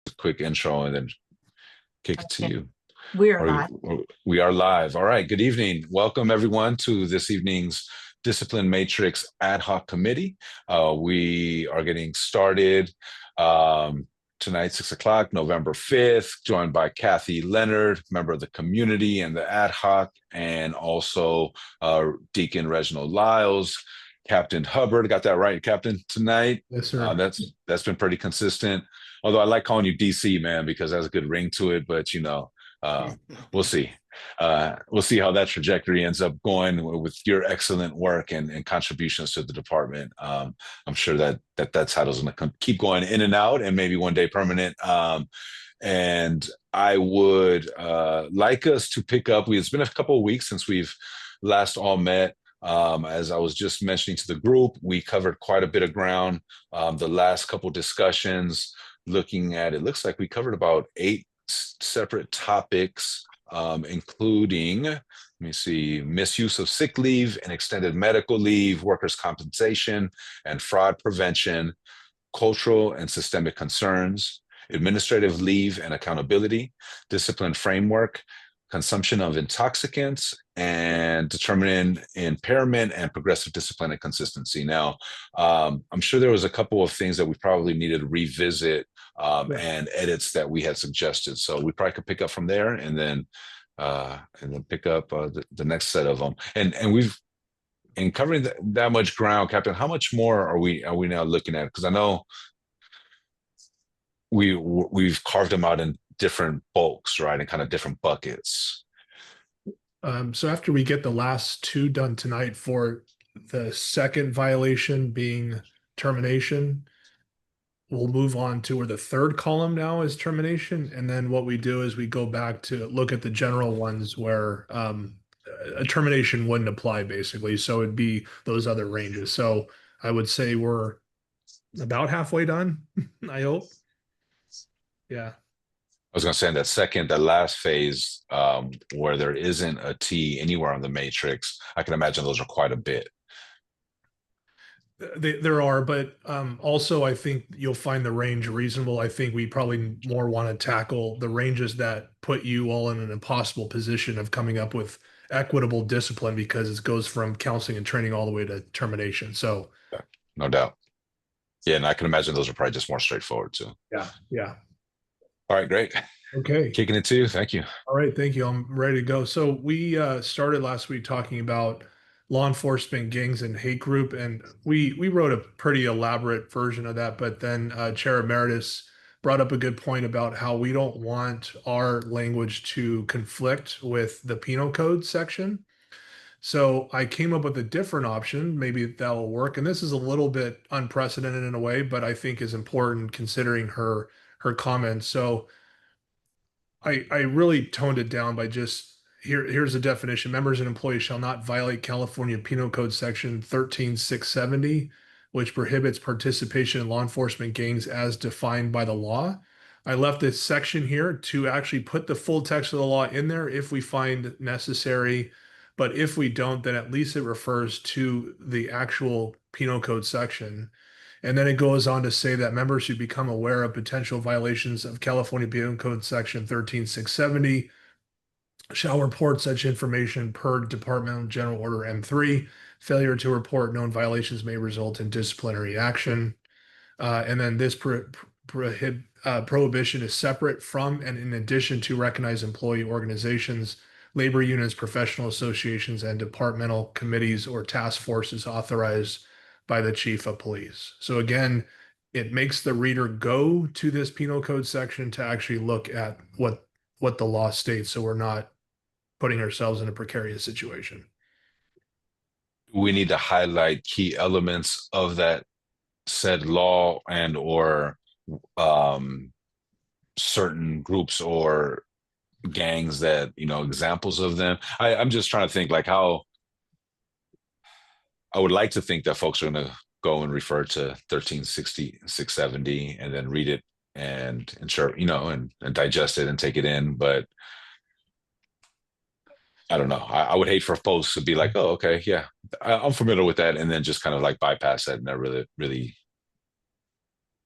the quick intro and then kick it to Okay. you. We are Or, live. or we are live. All right. Good evening. Welcome everyone to this evening's Discipline Matrix Ad Hoc Committee. We are getting started tonight, 6 o'clock, November 5th, joined by Kathy Leonard, member of the community and the ad hoc, and also Deacon Reginald Lyles, Captain Hubbard. Got that right, Captain, tonight? Yes, sir. That's been pretty consistent. Although I like calling you DC, man, because that's a good ring to it. But we'll see. We'll see how that trajectory ends up going with your excellent work and contributions to the department. I'm sure that title's going to keep going in and out, and maybe one day permanent. And I would like us to pick up. It's been a couple of weeks since we've last all met. As I was just mentioning to the group, we covered quite a bit of ground. The last couple discussions, looking at it, looks like we covered about 8 separate topics, including, let me see, misuse of sick leave and extended medical leave, workers' compensation and fraud prevention, cultural and systemic concerns, administrative leave and accountability, discipline framework, consumption of intoxicants, and determining impairment and progressive discipline and consistency. Now, I'm sure there was a couple of things that we probably needed to revisit and edits that we had suggested. So we probably could pick up from there and then pick up the next set of them. And we've, in covering that much ground, Captain, how much more are we now looking at? Because I know we've carved them out in different bulks, right, and kind of different buckets. So after we get the last 2 done tonight, for the second violation being termination, we'll move on to where the 3rd column now is termination. And then what we do is we go back to look at the general ones where a termination wouldn't apply, basically. So it'd be those other ranges. So I would say we're about halfway done, I hope. Yeah. I was going to say in that last phase, where there isn't a T anywhere on the matrix, I can imagine those are quite a bit. There are, but also I think you'll find the range reasonable. I think we probably more want to tackle the ranges that put you all in an impossible position of coming up with equitable discipline, because it goes from counseling and training all the way to termination. So, yeah, no doubt. Yeah, and I can imagine those are probably just more straightforward too. Yeah. All right, great. Okay. Kicking it to you. Thank you. All right, thank you. I'm ready to go. So we started last week talking about law enforcement gangs and hate group, and we wrote a pretty elaborate version of that. But then Chair Emeritus brought up a good point about how we don't want our language to conflict with the penal code section. So I came up with a different option. Maybe that will work. And this is a little bit unprecedented in a way, but I think is important considering her comments. So I really toned it down by just here's the definition. Members and employees shall not violate California Penal Code Section 13670, which prohibits participation in law enforcement gangs as defined by the law. I left this section here to actually put the full text of the law in there if we find necessary. But if we don't, then at least it refers to the actual penal code section. And then it goes on to say that members should become aware of potential violations of California Penal Code Section 13670, shall report such information per Departmental General Order M3. Failure to report known violations may result in disciplinary action. And then this prohibition is separate from and in addition to recognized employee organizations, labor unions, professional associations, and departmental committees or task forces authorized by the chief of police. So again, it makes the reader go to this penal code section to actually look at what the law states, so we're not putting ourselves in a precarious situation. We need to highlight key elements of that said law and or certain groups or gangs that, examples of them. I'm just trying to think like how I would like to think that folks are going to go and refer to 1360, 670 and then read it and ensure, and digest it and take it in. But I don't know. I would hate for folks to be like, oh, okay, yeah, I'm familiar with that. And then just kind of like bypass that and not really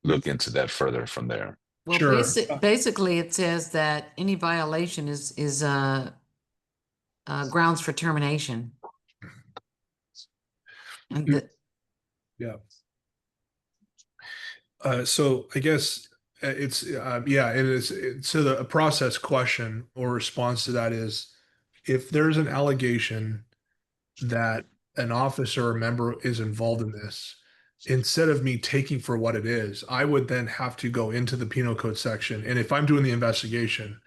look into that further from there. Well, Sure. basically, it says that any violation is grounds for termination. And Yeah. So I guess it's yeah, it is. So a process question or response to that is, if there's an allegation that an officer or member is involved in this, instead of me taking for what it is, I would then have to go into the penal code section, and if I'm doing the investigation,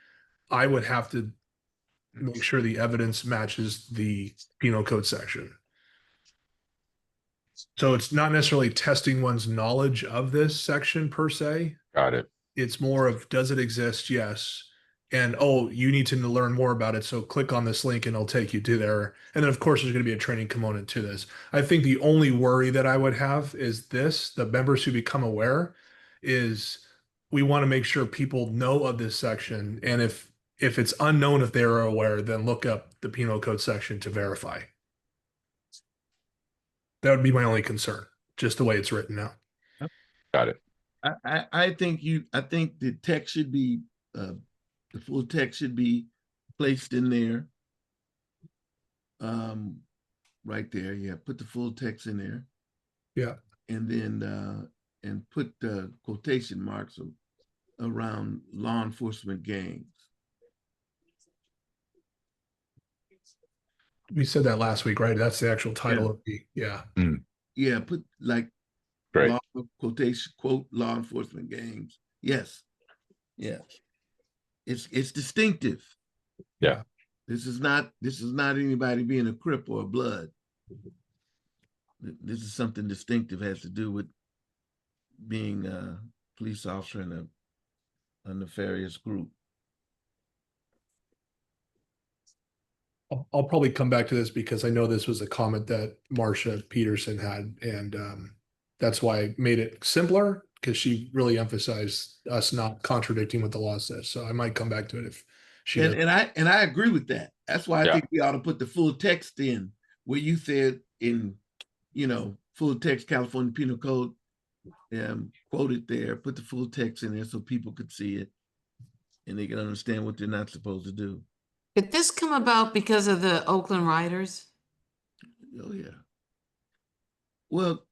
I would have to make sure the evidence matches the penal code section. So it's not necessarily testing one's knowledge of this section per se. Got it. It's more of, does it exist? Yes. And oh, you need to learn more about it. So click on this link and it'll take you to there. And then of course there's going to be a training component to this. I think the only worry that I would have is this, the members who become aware, is we want to make sure people know of this section. And if it's unknown if they're aware, then look up the penal code section to verify. That would be my only concern, just the way it's written now. Got it. I think the text should be the full text should be placed in there. Right there, yeah. Put the full text in there. Yeah. And then and put the quotation marks around law enforcement gangs. We said that last week, right? That's the actual title of the, yeah. Yeah, put like Great. quotation, quote, law enforcement gangs. Yes. Yeah. It's distinctive. Yeah. This is not anybody being a Crip or a Blood. This is something distinctive, has to do with being a police officer in a nefarious group. I'll probably come back to this because I know this was a comment that Marsha Peterson had, and that's why I made it simpler, because she really emphasized us not contradicting what the law says. So I might come back to it if she does. And I agree with that. That's why I think we ought to put the full text in, where you said in, full text California Penal Code, quote it there, put the full text in there so people could see it and they can understand what they're not supposed to do. did this come about because of the Oakland rioters? Oh yeah. Well,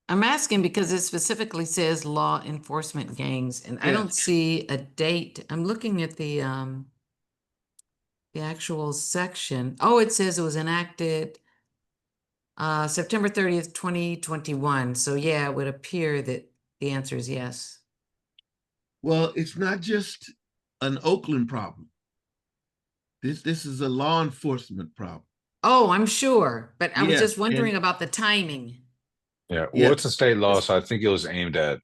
I'm asking because it specifically says law enforcement gangs, and I don't see a date. I'm looking at the actual section. Oh, it says it was enacted September 30th, 2021. So yeah, it would appear that the answer is yes. well, it's not just an Oakland problem. This is a law enforcement problem. Oh, I'm sure, but I was Yes, just wondering and- about the timing. Yeah. Yeah. Well, it's a state law, so I think it was aimed at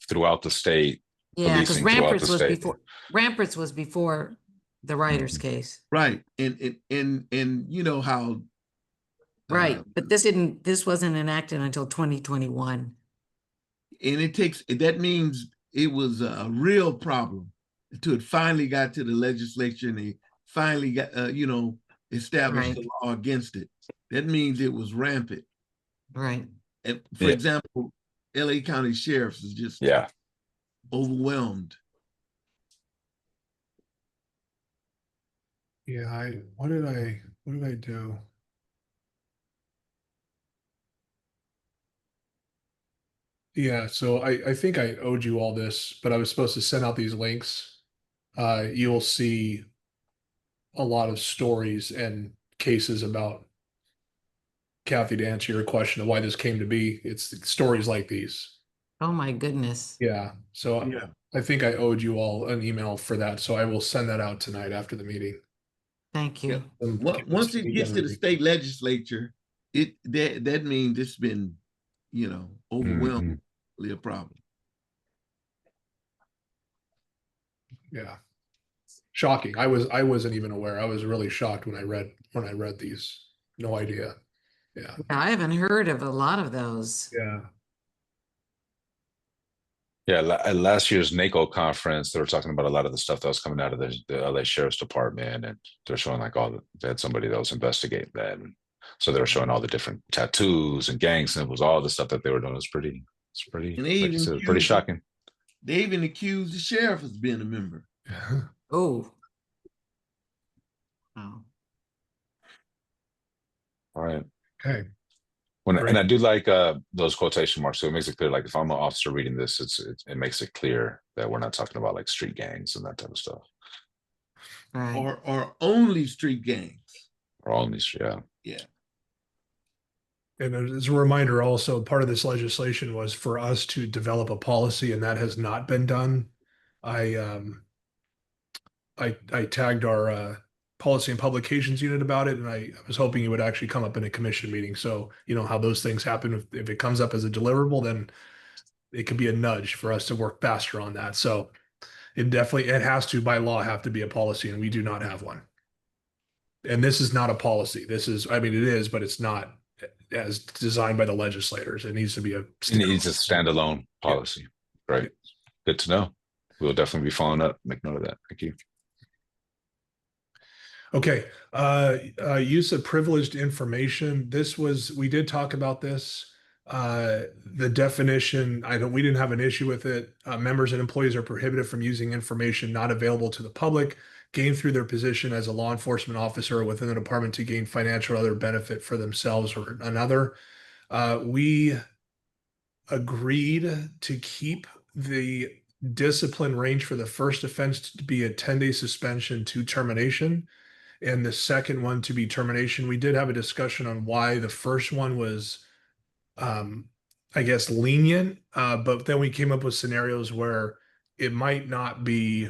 throughout the state. Yeah, because Policing throughout Ramparts the was state. Ramparts was before the writers' case. Right. And you know how Right, but this wasn't enacted until 2021. and that means it was a real problem until it finally got to the legislature and they finally got established the law against it. That means it was rampant. Right. And for example, LA County sheriffs is just overwhelmed. Yeah, what did I do? Yeah, so I think I owed you all this, but I was supposed to send out these links. You'll see a lot of stories and cases about, Kathy, to answer your question of why this came to be. It's stories like these. Oh my goodness. Yeah, so Yeah. I think I owed you all an email for that, so I will send that out tonight after the meeting. Thank you. Once it gets to the state legislature, that means it's been, overwhelmingly a problem. Yeah. Shocking. I wasn't even aware. I was really shocked when I read these. No idea. Yeah. I haven't heard of a lot of those. Yeah. Yeah, at last year's NACO conference, they were talking about a lot of the stuff that was coming out of the LA Sheriff's Department, and they're showing like they had somebody that was investigating that, and so they were showing all the different tattoos and gang symbols, all the stuff that they were doing. It's pretty, And they like you said, pretty shocking. They even accused the sheriff of being a member. Oh. Oh. All right. Okay. And I do like those quotation marks. So it makes it clear, like if I'm an officer reading this, it makes it clear that we're not talking about like street gangs and that type of stuff. Right. Or only street gangs. Or all in these, yeah. Yeah. And as a reminder, also part of this legislation was for us to develop a policy, and that has not been done. I tagged our policy and publications unit about it, and I was hoping it would actually come up in a commission meeting. So you know how those things happen. If it comes up as a deliverable, then it could be a nudge for us to work faster on that. So it has to by law have to be a policy, and we do not have one. And this is not a policy. This is, I mean, it is, but it's not as designed by the legislators. It needs to be It needs a standalone policy. Yeah. Right. Good to know. We'll definitely be following up. Make note of that. Thank you. Okay. Use of privileged information. We did talk about this. The definition, we didn't have an issue with it. Members and employees are prohibited from using information not available to the public, gained through their position as a law enforcement officer within the department to gain financial or other benefit for themselves or another. We agreed to keep the discipline range for the first offense to be a 10-day suspension to termination, and the second one to be termination. We did have a discussion on why the first one was, I guess, lenient, but then we came up with scenarios where it might not be,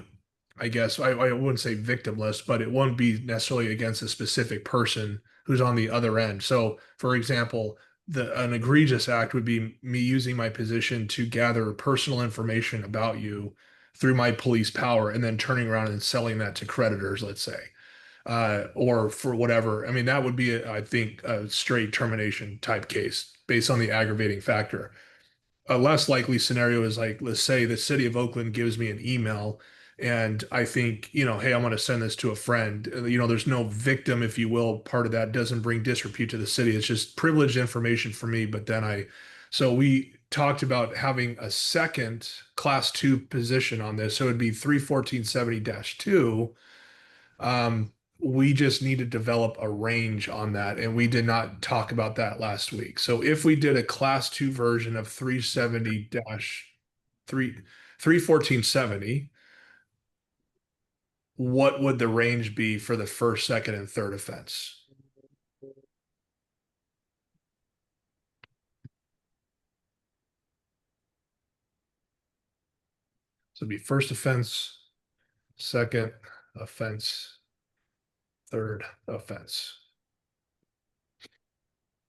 I guess, I wouldn't say victimless, but it won't be necessarily against a specific person who's on the other end. So, for example, an egregious act would be me using my position to gather personal information about you through my police power and then turning around and selling that to creditors, let's say, or for whatever. I mean, that would be, I think, a straight termination type case based on the aggravating factor. A less likely scenario is like, let's say the city of Oakland gives me an email and I think, hey, I'm going to send this to a friend. There's no victim, if you will. Part of that doesn't bring disrepute to the city. It's just privileged information for me. But then so we talked about having a second class 2 position on this. So it'd be 31470-2. We just need to develop a range on that, and we did not talk about that last week. So if we did a class 2 version of 31470, what would the range be for the first, second, and third offense? So it'd be first offense, second offense, third offense.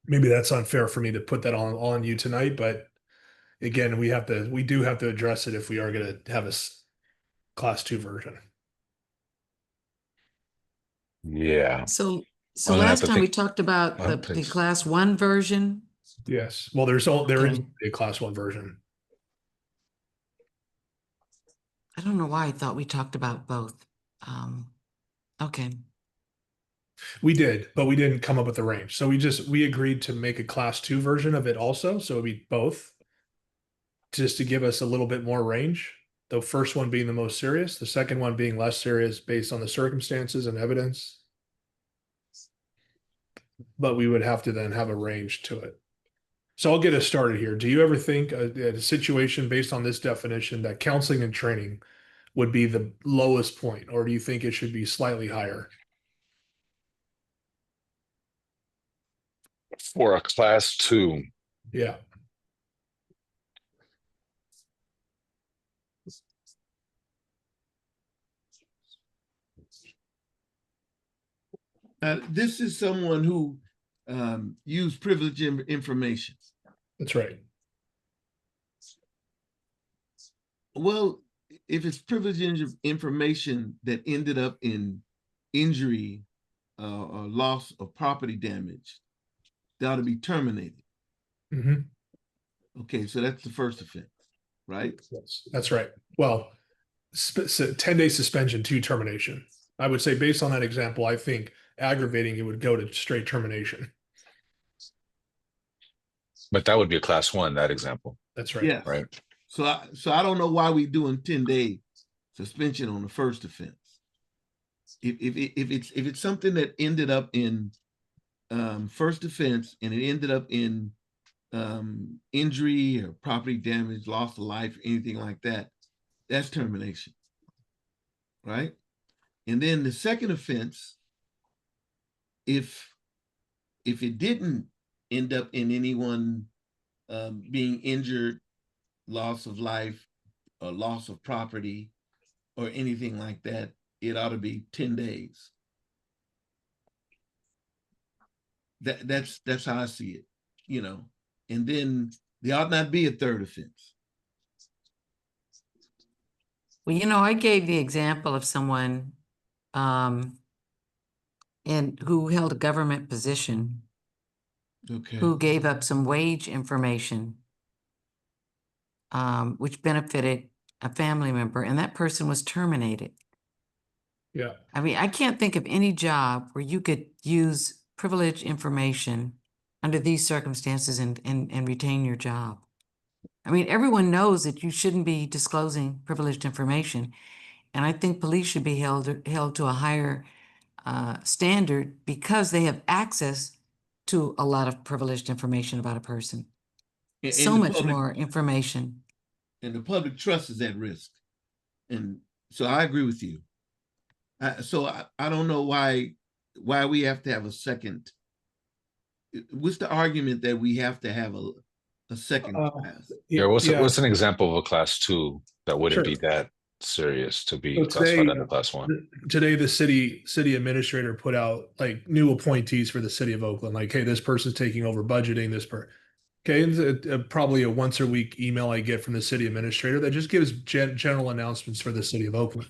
Maybe that's unfair for me to put that on you tonight, but again, we do have to address it if we are going to have a class 2 version. Yeah. So last time we talked about the class 1 version. Yes. Well, there is a class 1 version. I don't know why I thought we talked about both. Okay. We did, but we didn't come up with the range. So we agreed to make a class 2 version of it also. So it'd be both, just to give us a little bit more range. The first one being the most serious, the second one being less serious based on the circumstances and evidence. But we would have to then have a range to it. So I'll get us started here. Do you ever think a situation based on this definition that counseling and training would be the lowest point, or do you think it should be slightly higher? For a class 2. Yeah. This is someone who used privileged information. That's right. Well, if it's privileged information that ended up in injury or loss of property damage, that ought to be terminated. Mm-hmm. Okay, so that's the first offense, right? Yes, that's right. Well, 10-day suspension to termination. I would say based on that example, I think aggravating it would go to straight termination. But that would be a class 1, that example. That's right. Yeah. Right. So I don't know why we doing 10-day suspension on the first offense. If it's something that ended up in first offense and it ended up in injury or property damage, loss of life, anything like that, that's termination, right? And then the second offense, if it didn't end up in anyone being injured, loss of life, or loss of property, or anything like that, it ought to be 10 days. That's how I see it, you know. And then there ought not be a third offense. Well, you know, I gave the example of someone and who held a government position, Okay. who gave up some wage information, which benefited a family member, and that person was terminated. Yeah. I mean, I can't think of any job where you could use privileged information under these circumstances and retain your job. I mean, everyone knows that you shouldn't be disclosing privileged information, and I think police should be held to a higher standard because they have access to a lot of privileged information about a person. So much more information. And the public trust is at risk. And so I agree with you. So I don't know why we have to have a second. What's the argument that we have to have a second class? Yeah, what's an example of a class 2 that wouldn't be that serious to be classified under class 1? Today, the city administrator put out like new appointees for the city of Oakland. Like, hey, this person's taking over budgeting. Okay, and probably a once a week email I get from the city administrator that just gives general announcements for the city of Oakland.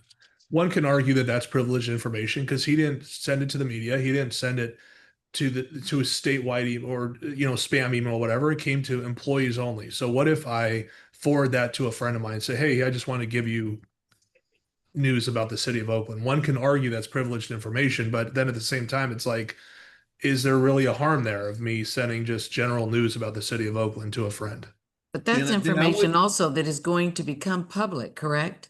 One can argue that that's privileged information because he didn't send it to the media. He didn't send it to a statewide email or spam email, whatever. It came to employees only. So what if I forward that to a friend of mine and say, hey, I just want to give you news about the city of Oakland? One can argue that's privileged information, but then at the same time, it's like, is there really a harm there of me sending just general news about the city of Oakland to a friend? But that's information also that is going to become public, correct?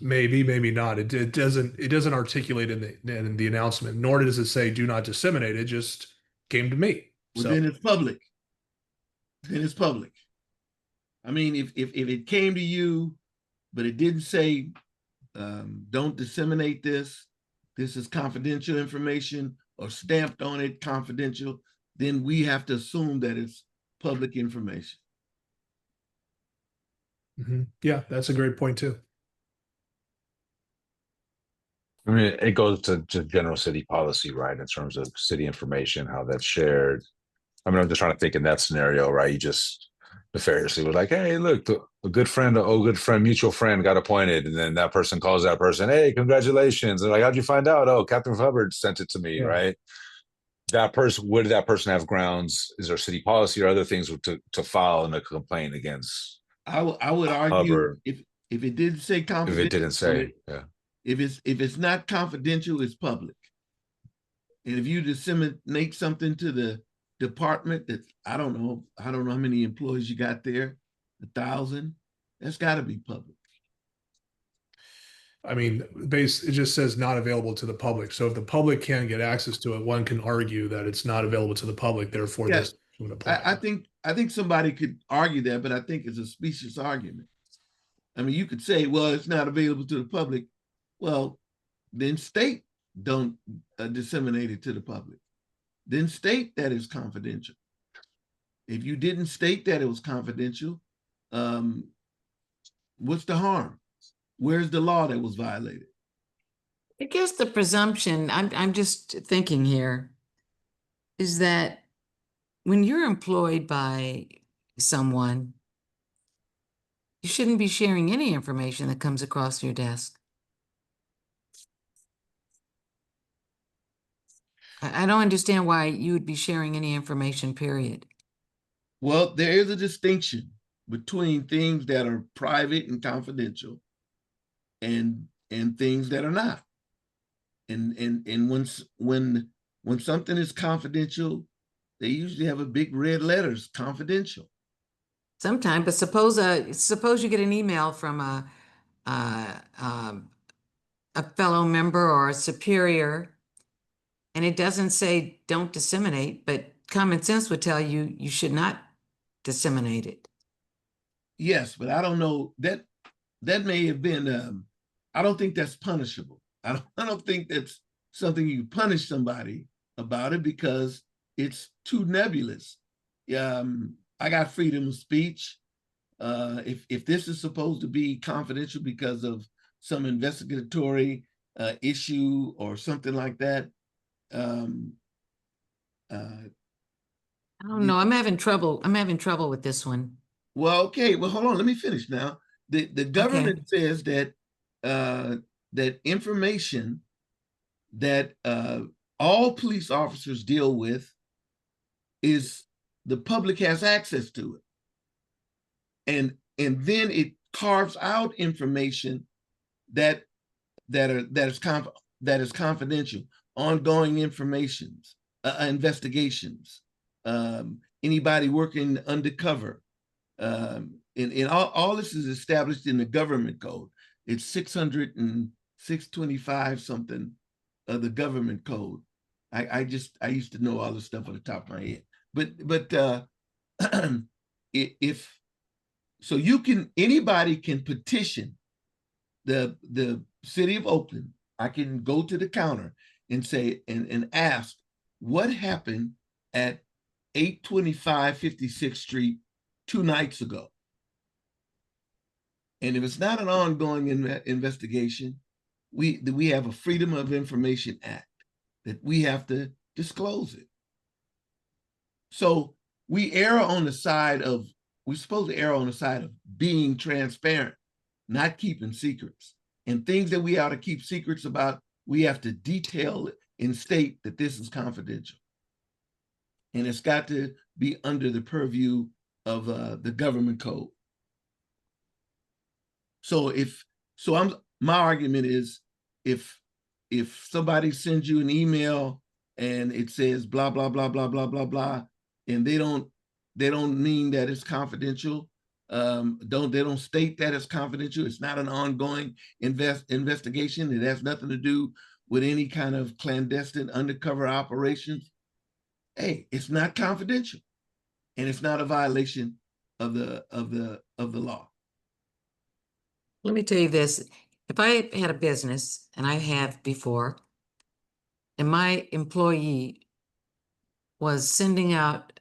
Maybe, maybe not. It doesn't articulate in the announcement, nor does it say do not disseminate. It just came to me. Well, then it's public. Then it's public. I mean, if it came to you, but it didn't say don't disseminate this is confidential information, or stamped on it confidential, then we have to assume that it's public information. Yeah, that's a great point too. I mean, it goes to just general city policy, right? In terms of city information, how that's shared. I mean, I'm just trying to think in that scenario, right? You just nefariously was like, hey, look, a good friend, mutual friend got appointed. And then that person calls that person, hey, congratulations. And like, how'd you find out? Oh, Captain Hubbard sent it to me, right? That person, would that person have grounds? Is there city policy or other things to file in a complaint against? I would argue Hubbard, if it didn't say confidential. If it didn't say, yeah. If it's not confidential, it's public. And if you disseminate something to the department that I don't know how many employees you got there, 1,000, that's got to be public. I mean, it just says not available to the public. So if the public can't get access to it, one can argue that it's not available to the public. Therefore, this would apply. I think somebody could argue that, but I think it's a specious argument. I mean, you could say, well, it's not available to the public. Well, then state don't disseminate it to the public. Then state that it's confidential. If you didn't state that it was confidential, what's the harm? Where's the law that was violated? I guess the presumption, I'm just thinking here, is that when you're employed by someone, you shouldn't be sharing any information that comes across your desk. I don't understand why you would be sharing any information, period. Well, there is a distinction between things that are private and confidential and things that are not. And when something is confidential, they usually have a big red letters, confidential. Sometimes, but suppose you get an email from a fellow member or a superior, and it doesn't say don't disseminate, but common sense would tell you you should not disseminate it. Yes, but I don't know that may have been. I don't think that's punishable. I don't think that's something you punish somebody about it because it's too nebulous. I got freedom of speech. If this is supposed to be confidential because of some investigatory issue or something like that, I don't know. I'm having trouble with this one. well, okay. Well, hold on. Let me finish now. The government says that that information that all police officers deal with is the public has access to it, and then it carves out information that is confidential, ongoing informations, investigations, anybody working undercover. And all this is established in the government code. It's 625 something of the government code. I used to know all this stuff on the top of my head. But if so, anybody can petition the city of Oakland. I can go to the counter and say and ask what happened at 825 56th Street 2 nights ago. And if it's not an ongoing investigation, we have a Freedom of Information Act that we have to disclose it. So we're supposed to err on the side of being transparent, not keeping secrets. And things that we ought to keep secrets about, we have to detail it and state that this is confidential. And it's got to be under the purview of the government code. So my argument is if somebody sends you an email and it says blah blah blah blah blah blah blah, and they don't mean that it's confidential, they don't state that it's confidential, it's not an ongoing investigation, it has nothing to do with any kind of clandestine undercover operations, hey, it's not confidential and it's not a violation of the law. Let me tell you this. If I had a business, and I have before, and my employee was sending out,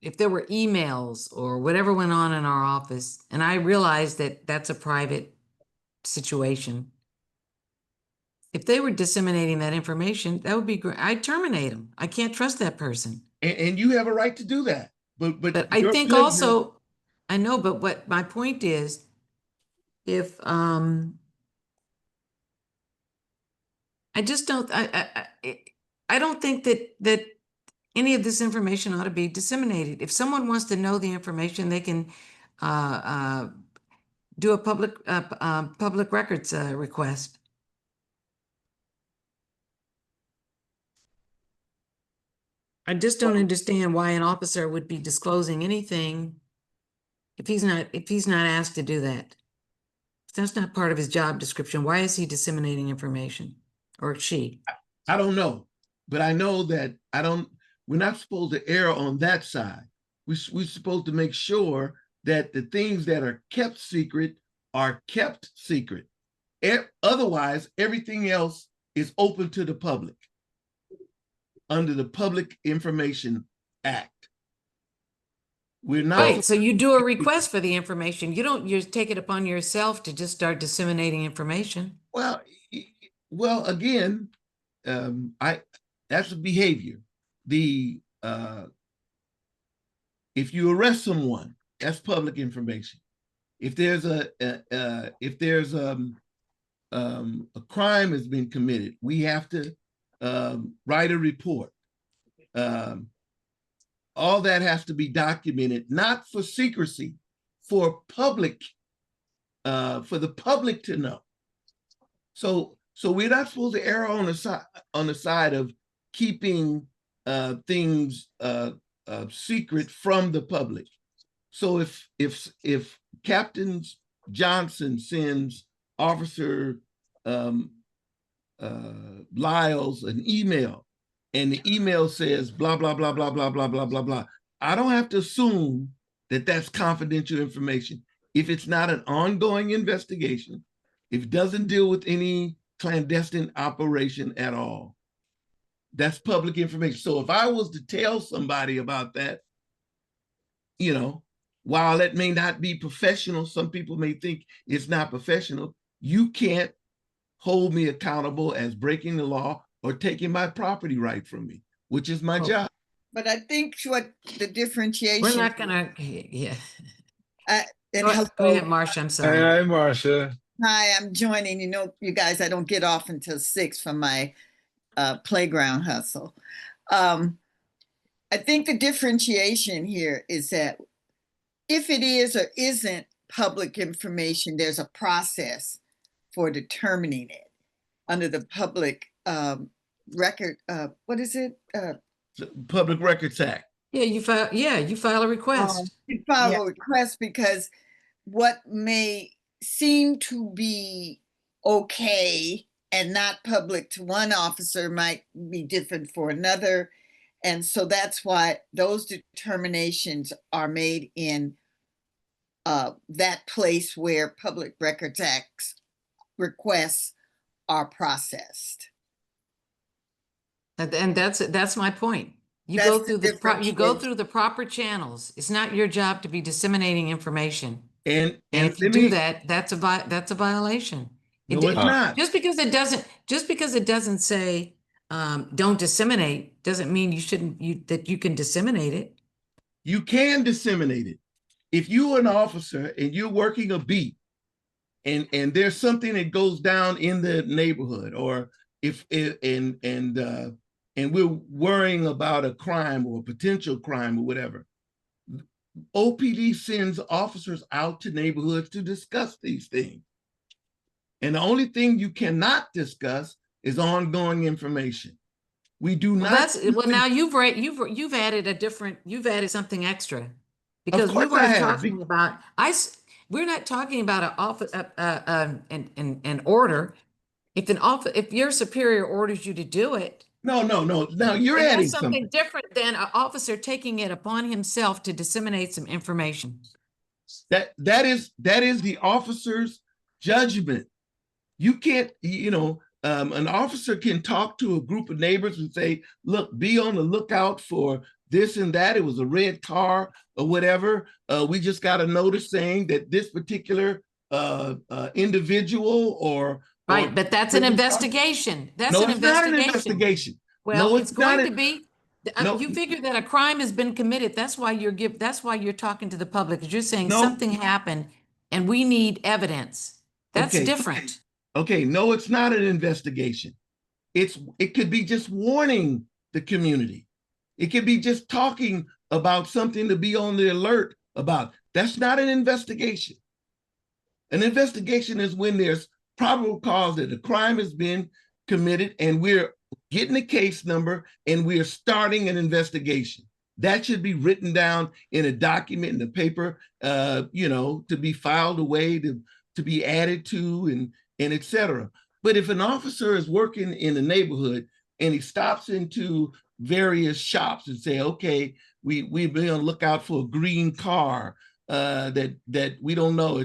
if there were emails or whatever went on in our office, and I realized that that's a private situation, if they were disseminating that information, that would be great. I'd terminate them. I can't trust that person. And you have a right to do that. But I think also, I know, but what my point is, if I just don't, I don't think that any of this information ought to be disseminated. If someone wants to know the information, they can do a public records request. I just don't understand why an officer would be disclosing anything if he's not asked to do that. If that's not part of his job description, why is he disseminating information, or she? I don't know, but I know that we're not supposed to err on that side. We're supposed to make sure that the things that are kept secret are kept secret. Otherwise, everything else is open to the public under the Public Information Act. We're not. Right, so you do a request for the information. You don't just take it upon yourself to just start disseminating information. Well, again, that's a behavior. If you arrest someone, that's public information. If there's a crime has been committed, we have to write a report. All that has to be documented, not for secrecy, for the public to know. So we're not supposed to err on the side of keeping things secret from the public. So if Captain Johnson sends Officer Lyles an email, and the email says blah blah blah blah blah blah blah blah blah, I don't have to assume that that's confidential information. If it's not an ongoing investigation, if it doesn't deal with any clandestine operation at all, that's public information. So if I was to tell somebody about that, you know, while that may not be professional, some people may think it's not professional, you can't hold me accountable as breaking the law or taking my property right from me, which is my job. But I think what the differentiation. We're not gonna, yeah. And Go hello. ahead, Marcia, I'm sorry. Hi, Marcia. Hi, I'm joining. You know, you guys, I don't get off until 6 from my playground hustle. I think the differentiation here is that if it is or isn't public information, there's a process for determining it under the public record. What is it? Public Records Act. Yeah, you file a request. You file a request because what may seem to be okay and not public to one officer might be different for another. And so that's why those determinations are made in that place where Public Records Act requests are processed. And that's my point. You That's go the through difference. you go through the proper channels. It's not your job to be disseminating information. And if you do that, that's a violation. No, it's not. Just because it doesn't say don't disseminate doesn't mean that you can disseminate it. You can disseminate it. If you're an officer and you're working a beat and there's something that goes down in the neighborhood, or and we're worrying about a crime or a potential crime or whatever, OPD sends officers out to neighborhoods to discuss these things. And the only thing you cannot discuss is ongoing information. We do not. Well, now you've added something extra, because we were talking about we're not talking about an office an order. If your superior orders you to do it. No. Now you're adding something different than an officer taking it upon himself to disseminate some information. That is the officer's judgment. You can't, an officer can talk to a group of neighbors and say, look, be on the lookout for this and that. It was a red car or whatever. We just got a notice saying that this particular individual or right, but that's an investigation. That's no, an it's investigation. not an investigation. Well, no, it's going to be. No. You figure that a crime has been committed. That's why you're talking to the public, because you're saying something happened and we need evidence. That's different. Okay, no, it's not an investigation. It could be just warning the community. It could be just talking about something to be on the alert about. That's not an investigation. An investigation is when there's probable cause that a crime has been committed and we're getting a case number and we're starting an investigation. That should be written down in a document in the paper, to be filed away, to be added to, and et cetera. But if an officer is working in the neighborhood and he stops into various shops and say, okay, we've been on the lookout for a green car that we don't know,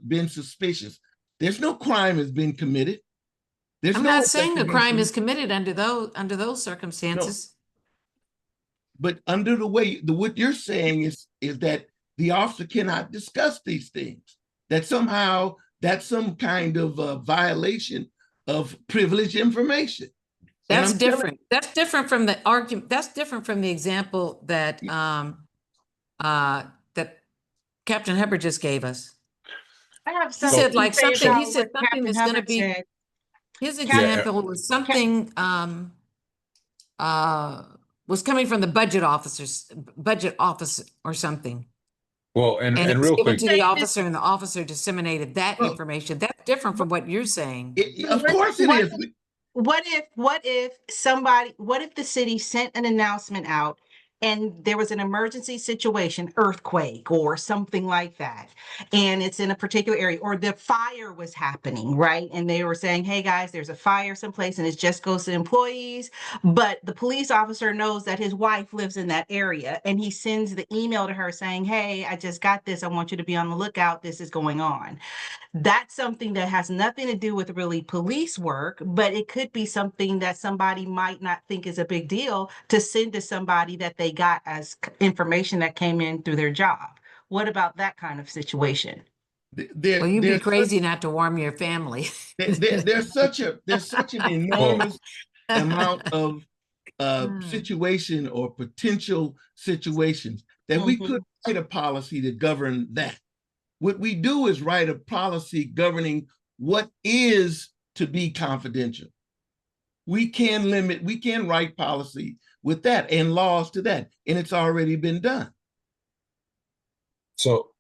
been suspicious. There's no crime has been committed. I'm not saying a crime is committed under those circumstances. No. But under the way, what you're saying is that the officer cannot discuss these things, that somehow that's some kind of violation of privileged information. That's different. That's different from the argument. That's different from the example that that Captain Hubbard just gave us. I have He something. said like something. He said what something Captain that's going to Hubbard be. said. His example was something was coming from the budget office or something. Well, and it was real given quick, to the officer, and the officer disseminated that information. That's different from what you're saying. Of course it is. What if the city sent an announcement out and there was an emergency situation, earthquake or something like that, and it's in a particular area, or the fire was happening, right? And they were saying, hey guys, there's a fire someplace and it just goes to employees, but the police officer knows that his wife lives in that area, and he sends the email to her saying, hey, I just got this. I want you to be on the lookout. This is going on. That's something that has nothing to do with really police work, but it could be something that somebody might not think is a big deal to send to somebody that they got as information that came in through their job. What about that kind of situation? Well, you'd be crazy not to warn your family. There's such an enormous amount of situation or potential situations that we could write a policy to govern that. What we do is write a policy governing what is to be confidential. We can write policy with that and laws to that, and it's already been done. So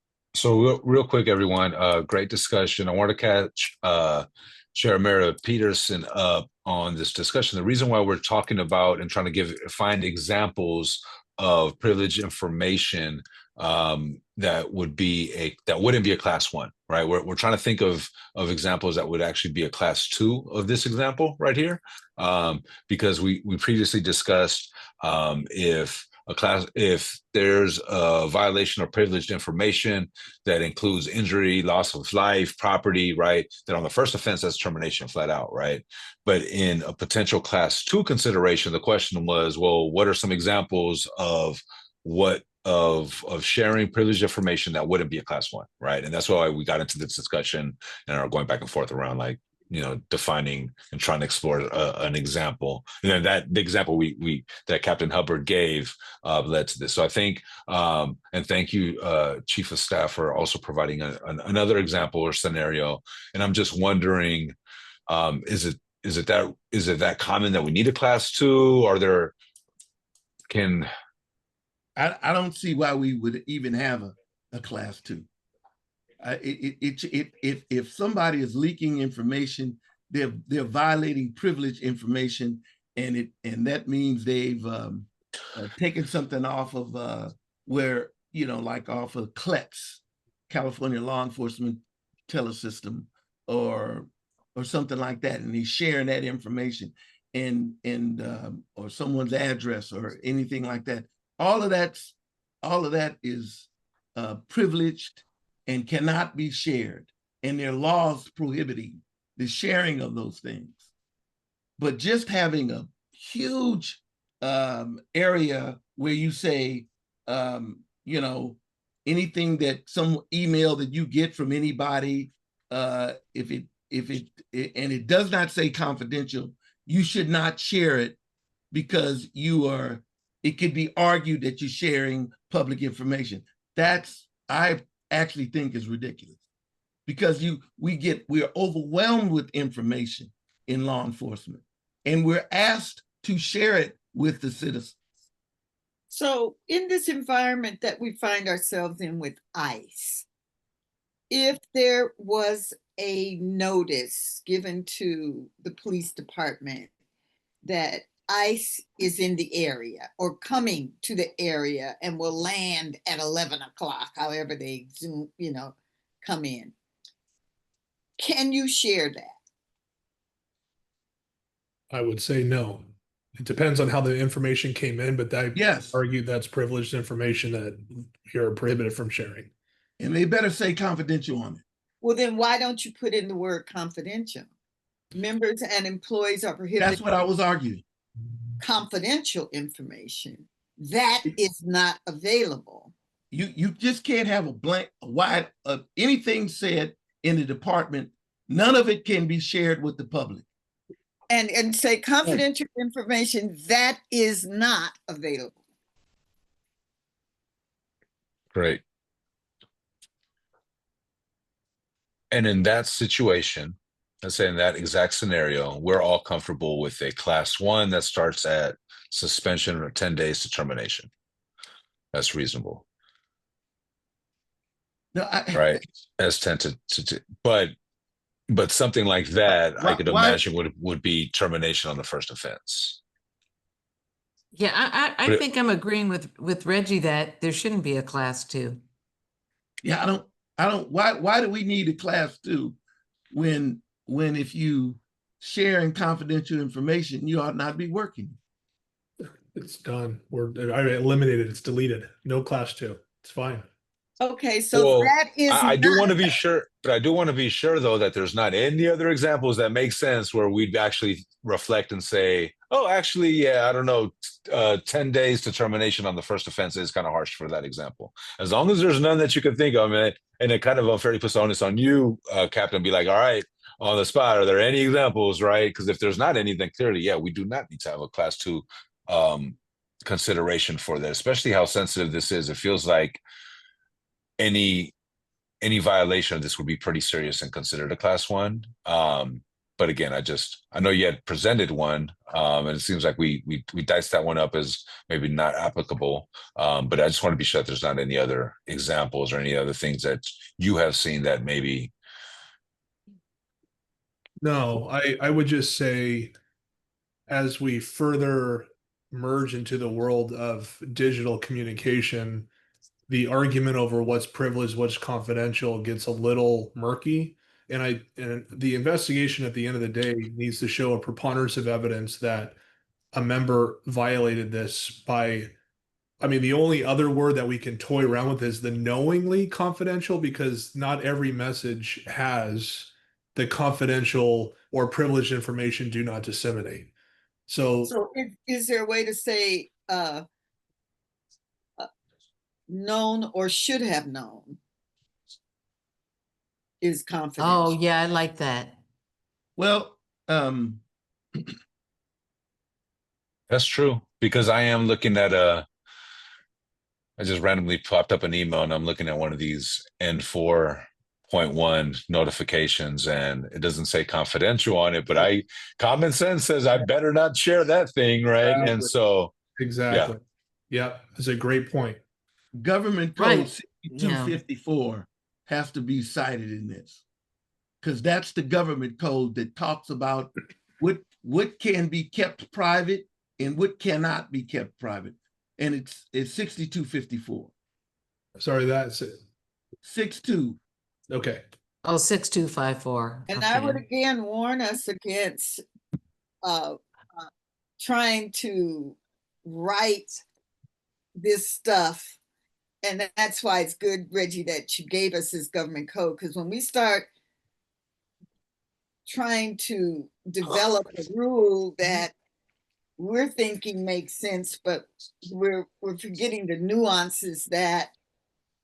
real quick, everyone, great discussion. I want to catch Chair Meredith Peterson up on this discussion. The reason why we're talking about and trying to find examples of privileged information that wouldn't be a class 1, right? We're trying to think of examples that would actually be a class 2 of this example right here, because we previously discussed if there's a violation of privileged information that includes injury, loss of life, property, right? Then on the first offense, that's termination flat out, right? But in a potential class 2 consideration, the question was, well, what are some examples of sharing privileged information that wouldn't be a class 1, right? And that's why we got into this discussion and are going back and forth around, like, defining and trying to explore an example. And then the example that Captain Hubbard gave led to this. So I think, and thank you, Chief of Staff, for also providing another example or scenario. And I'm just wondering, is it that common that we need a class 2? Or I don't see why we would even have a class 2. If somebody is leaking information, they're violating privileged information, and that means they've taken something off of where, like off of CLEPS, California Law Enforcement Telesystem, or something like that, and he's sharing that information and or someone's address or anything like that. All of that is privileged and cannot be shared, and there are laws prohibiting the sharing of those things. But just having a huge area where you say, anything that some email that you get from anybody, if it does not say confidential, you should not share it, because it could be argued that you're sharing public information. I actually think is ridiculous, because we're overwhelmed with information in law enforcement, and we're asked to share it with the citizens. So in this environment that we find ourselves in with ICE, if there was a notice given to the police department that ICE is in the area or coming to the area and will land at 11 o'clock, however they come in, can you share that? I would say no. It depends on how the information came in, but I argue that's privileged information that you're prohibited from sharing. And they better say confidential on it. Well, then why don't you put in the word confidential? Members and employees are prohibited. That's what I was arguing. Confidential information that is not available. You just can't have a blank, wide, anything said in the department, none of it can be shared with the public. And say confidential information that is not available. Great. And in that situation, let's say in that exact scenario, we're all comfortable with a class 1 that starts at suspension or 10 days to termination. That's reasonable. No, right? As 10 to but something like that, I could imagine would be termination on the first offense. Yeah, I But think I'm agreeing with Reggie that there shouldn't be a class 2. Yeah, I don't, why do we need a class 2 when if you sharing confidential information, you ought not be working? It's done. I eliminated. It's deleted. No class 2. It's fine. Okay, so well, that is I do not, want to be sure, but I do want to be sure though that there's not any other examples that make sense where we'd actually reflect and say, oh, actually, yeah, I don't know, 10 days to termination on the first offense is kind of harsh for that example. As long as there's none that you can think of, and it kind of unfairly puts the onus on you, Captain, be like, all right, on the spot, are there any examples, right? Because if there's not any, then clearly, yeah, we do not need to have a class 2 consideration for that, especially how sensitive this is. It feels like any violation of this would be pretty serious and considered a class 1. But again, I know you had presented one, and it seems like we diced that one up as maybe not applicable. But I just want to be sure that there's not any other examples or any other things that you have seen that maybe. No, I would just say, as we further merge into the world of digital communication, the argument over what's privileged, what's confidential gets a little murky. And the investigation at the end of the day needs to show a preponderance of evidence that a member violated this by, I mean, the only other word that we can toy around with is the knowingly confidential, because not every message has the confidential or privileged information do not disseminate. So so is there a way to say known or should have known is confidential? Oh, yeah, I like that. Well, That's true, because I am looking at I just randomly popped up an email and I'm looking at one of these N4.1 notifications and it doesn't say confidential on it, but common sense says I better not share that thing, right? Exactly. And so, exactly. Yeah, that's a great point. Government Code Right. 6254 has to be cited in this, because that's the government code that talks about what can be kept private and what cannot be kept private. And it's 6254. Sorry, that's it. 62. Okay. Oh, 6254. And I would Okay. again warn us against trying to write this stuff. And that's why it's good, Reggie, that you gave us this government code, because when we start trying to develop a rule that we're thinking makes sense, but we're forgetting the nuances that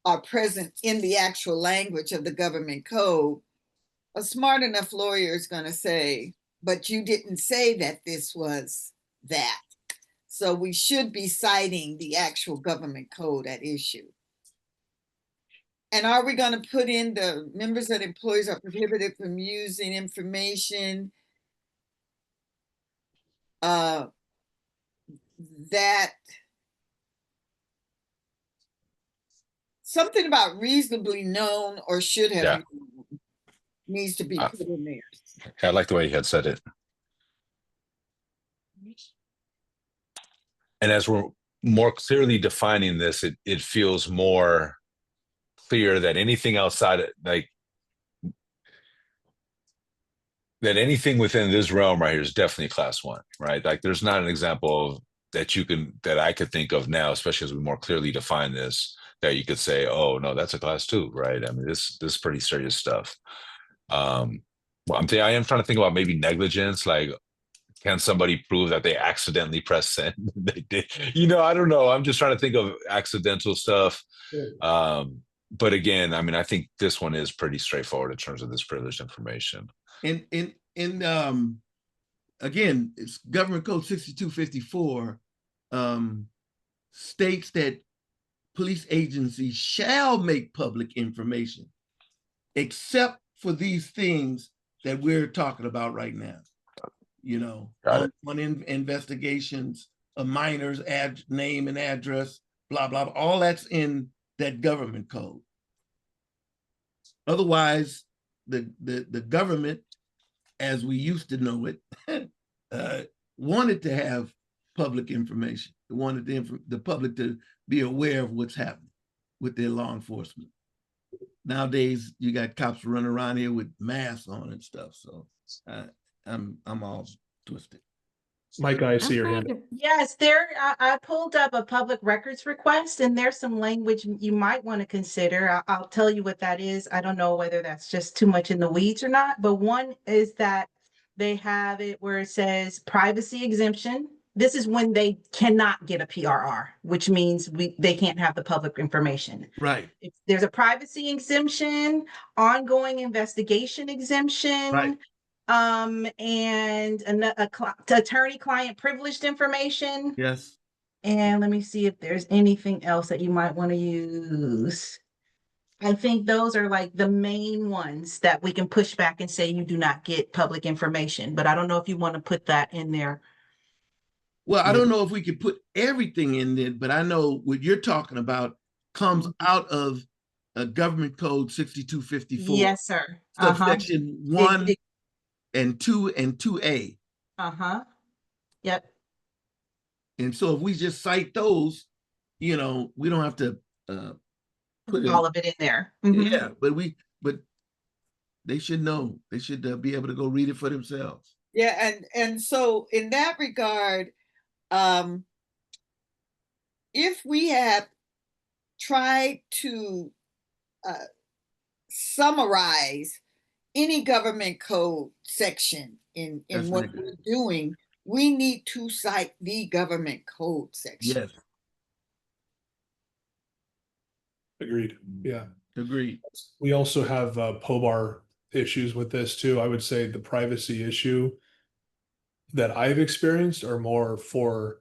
are present in the actual language of the government code, a smart enough lawyer is going to say, but you didn't say that this was that. So we should be citing the actual government code at issue. And are we going to put in the members and employees are prohibited from using information that something about reasonably known or should have known needs to be put in there. I like the way you had said it. And as we're more clearly defining this, it feels more clear that anything outside, like that anything within this realm right here is definitely class 1, right? Like there's not an example that I could think of now, especially as we more clearly define this, that you could say, oh no, that's a class 2, right? I mean, this is pretty serious stuff. Well, I am trying to think about maybe negligence, like can somebody prove that they accidentally pressed send? They did, I don't know. I'm just trying to think of accidental stuff. But again, I mean, I think this one is pretty straightforward in terms of this privileged information. And again, it's Government Code 6254 states that police agencies shall make public information, except for these things that we're talking about right now. On investigations, a minor's name and address, blah, blah, blah, all that's in that government code. Otherwise, the government, as we used to know it, wanted to have public information. They wanted the public to be aware of what's happening with their law enforcement. Nowadays, you got cops running around here with masks on and stuff. So I'm all twisted. Mike, I I'm see your hand. trying to- Yes, I pulled up a public records request, and there's some language you might want to consider. I'll tell you what that is. I don't know whether that's just too much in the weeds or not, but one is that they have it where it says privacy exemption. This is when they cannot get a PRR, which means they can't have the public information. Right. There's a privacy exemption, ongoing investigation exemption. Right. And attorney-client privileged information. Yes. And let me see if there's anything else that you might want to use. I think those are like the main ones that we can push back and say you do not get public information, but I don't know if you want to put that in there. Well, I don't know if we could put everything in there, but I know what you're talking about comes out of a government code 6254. Yes, sir. Subsection 1 and 2 and 2A. Yep. And so if we just cite those, we don't have to put all of it in there. Yeah, but they should know. They should be able to go read it for themselves. Yeah, and so in that regard, if we have tried to summarize any government code section in what we're doing, we need to cite the government code section. Yes. Agreed. Yeah. Agreed. We also have POBAR issues with this too. I would say the privacy issue that I've experienced are more for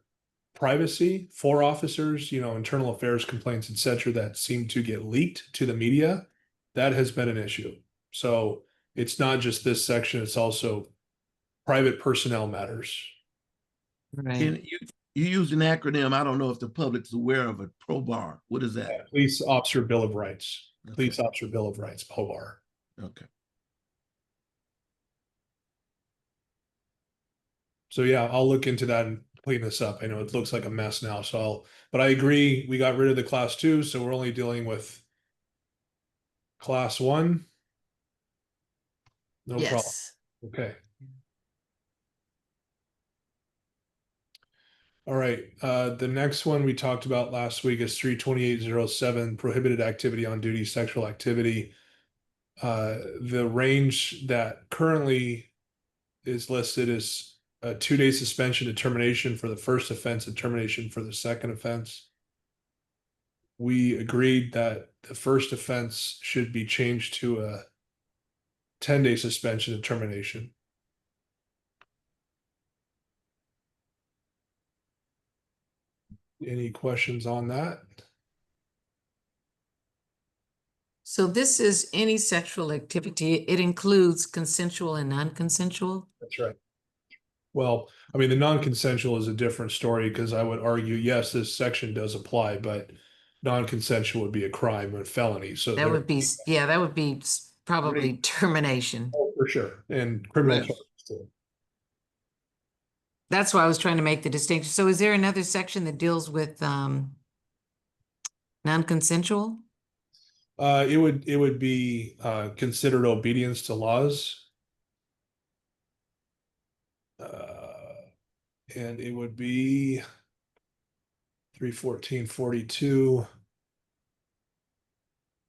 privacy for officers, internal affairs complaints, etc., that seem to get leaked to the media. That has been an issue. So it's not just this section, it's also private personnel matters. Right. And you used an acronym. I don't know if the public's aware of it. POBAR. What is that? Yeah, Police Officer Bill of Rights. Okay. Police Officer Bill of Rights, POBAR. Okay. So yeah, I'll look into that and clean this up. I know it looks like a mess now, but I agree. We got rid of the class 2, so we're only dealing with class 1. No problem. Yes. Okay. All right. The next one we talked about last week is 32807, prohibited activity on duty, sexual activity. The range that currently is listed is a 2-day suspension to termination for the first offense and termination for the second offense. We agreed that the first offense should be changed to a 10-day suspension to termination. Any questions on that? So this is any sexual activity. It includes consensual and non-consensual. That's right. Well, I mean, the non-consensual is a different story because I would argue, yes, this section does apply, but non-consensual would be a crime or a felony. So That would be, yeah, that would be probably termination. Oh, for sure. And criminal Yes. charges too. That's why I was trying to make the distinction. So is there another section that deals with non-consensual? It would be considered obedience to laws. And it would be 314.42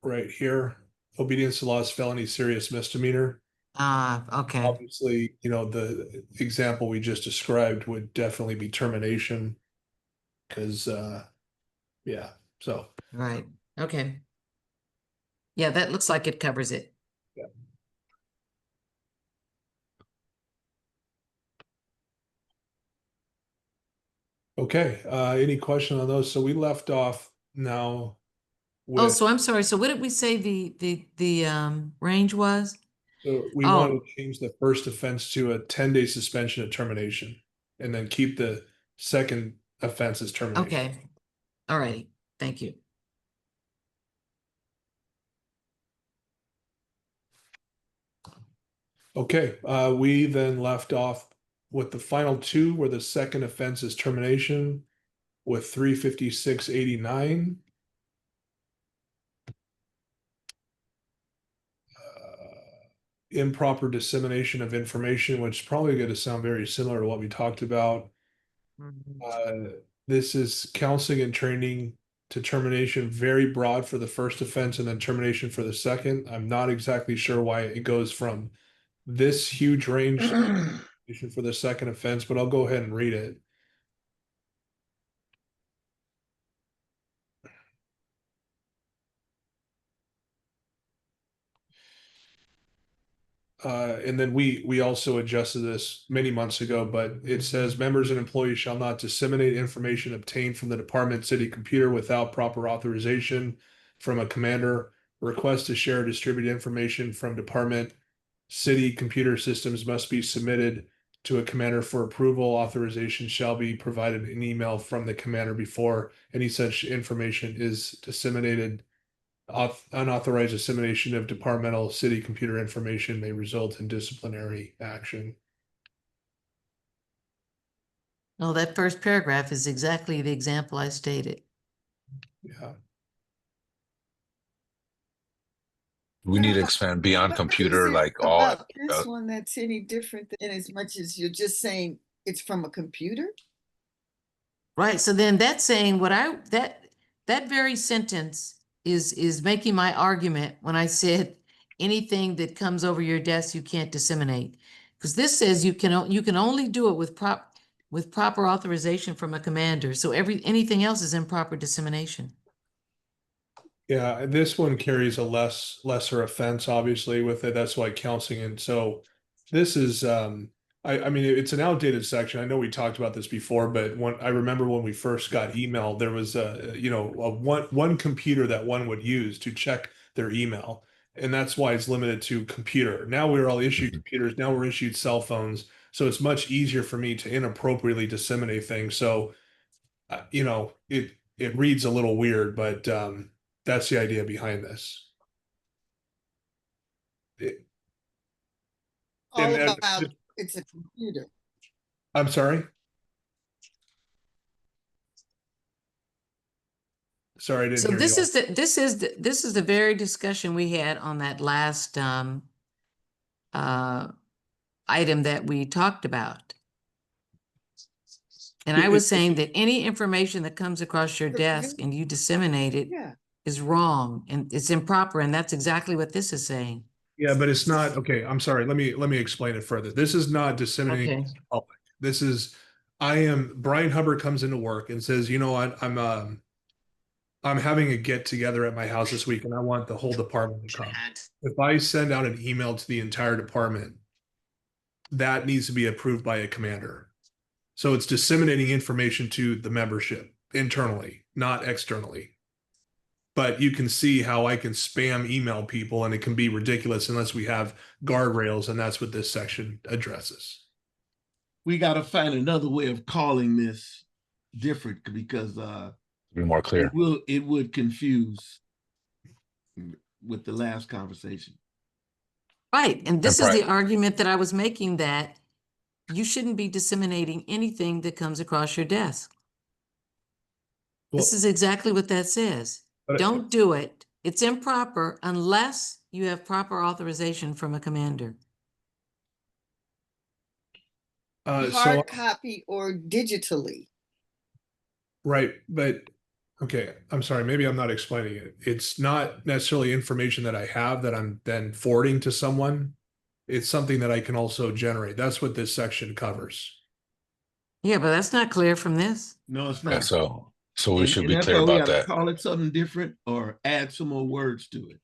right here. Obedience to laws, felony, serious misdemeanor. Okay. Obviously, the example we just described would definitely be termination because, yeah, so. Right. Okay. Yeah, that looks like it covers it. Yeah. Okay, any question on those? So we left off now Oh, with, so I'm sorry. So what did we say the range was? so we Oh. want to change the first offense to a 10-day suspension of termination and then keep the second offense as termination. Okay. All righty. Thank you. Okay, we then left off with the final two where the second offense is termination with 35689. Improper dissemination of information, which is probably going to sound very similar to what we talked about. This is counseling and training to termination, very broad for the first offense and then termination for the second. I'm not exactly sure why it goes from this huge range for the second offense, but I'll go ahead and read it. And then we also adjusted this many months ago, but it says members and employees shall not disseminate information obtained from the department city computer without proper authorization from a commander. Request to share or distribute information from department city computer systems must be submitted to a commander for approval. Authorization shall be provided in email from the commander before any such information is disseminated. Unauthorized dissemination of departmental city computer information may result in disciplinary action. Oh, that first paragraph is exactly the example I stated. Yeah. We need to expand beyond What computer, is it like all. about this one that's any different than as much as you're just saying it's from a computer? Right, so then that's saying that very sentence is making my argument when I said anything that comes over your desk you can't disseminate. Because this says you can only do it with proper authorization from a commander. So anything else is improper dissemination. Yeah, this one carries a lesser offense, obviously, with it. That's why counseling. And so this is I mean it's an outdated section. I know we talked about this before, but I remember when we first got email, there was a one computer that one would use to check their email. And that's why it's limited to computer. Now we're all issued computers, now we're issued cell phones. So it's much easier for me to inappropriately disseminate things. So it reads a little weird, but that's the idea behind this. All about it's a computer. I'm sorry. Sorry, I didn't So hear this you. this is the very discussion we had on that last item that we talked about. And I was saying that any information that comes across your desk and you disseminate it is wrong and it's improper, and that's exactly what this is saying. Yeah, but it's not okay. I'm sorry. Let me explain it further. This is not disseminating to the public. This is Brian Hubbard comes into work and says, you know what, I'm having a get together at my house this week and I want the whole department to come. If I send out an email to the entire department, that needs to be approved by a commander. So it's disseminating information to the membership internally, not externally. But you can see how I can spam email people and it can be ridiculous unless we have guardrails, and that's what this section addresses. We got to find another way of calling this different because be more clear. It would confuse with the last conversation. Right, and this is the argument that I was making, that you shouldn't be disseminating anything that comes across your desk. Well, this is exactly what that says. Don't do it. It's improper unless you have proper authorization from a commander. Hard copy or digitally. Right, but okay, I'm sorry, maybe I'm not explaining it. It's not necessarily information that I have that I'm then forwarding to someone. It's something that I can also generate. That's what this section covers. Yeah, but that's not clear from this. No, it's not. Yeah, so we should be clear about that. Call it something different or add some more words to it.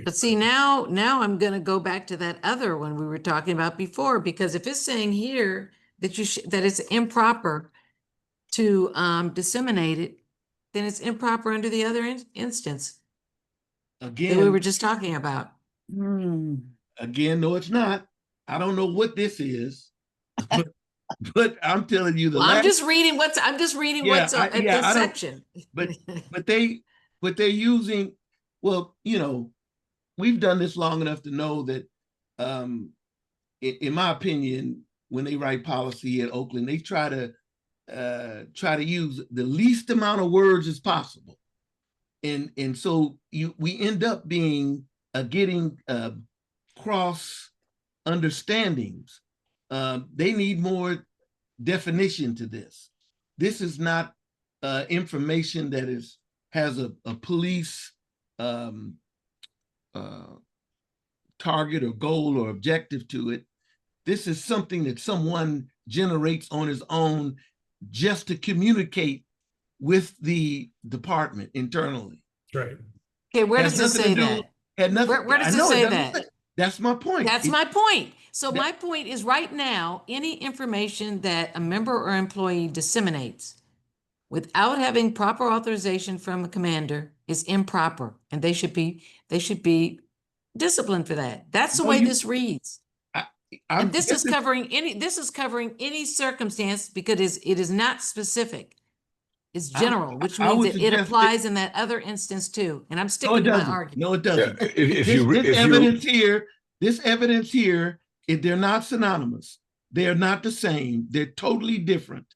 But see, now I'm going to go back to that other one we were talking about before, because if it's saying here that that it's improper to disseminate it, then it's improper under the other instance. Again, that we were just talking about. Again, no, it's not. I don't know what this is, but I'm telling you I'm just reading what's in this section. But they're using, well, we've done this long enough to know that in my opinion, when they write policy at Oakland, they try to use the least amount of words as possible, and so we end up being getting cross understandings. They need more definition to this. This is not information that has a police target or goal or objective to it. This is something that someone generates on his own just to communicate with the department internally. Right. Okay, where does it say that? Had nothing, Where does it say that? That's my point. That's my point. So my point is right now, any information that a member or employee disseminates without having proper authorization from a commander is improper, and they should be disciplined for that. That's the way this reads. And this is covering any circumstance because it is not specific. It's general, which means that it applies in that other instance too. And I'm sticking to my argument. No, it doesn't. Yeah, This evidence here, they're not synonymous. They're not the same. They're totally different.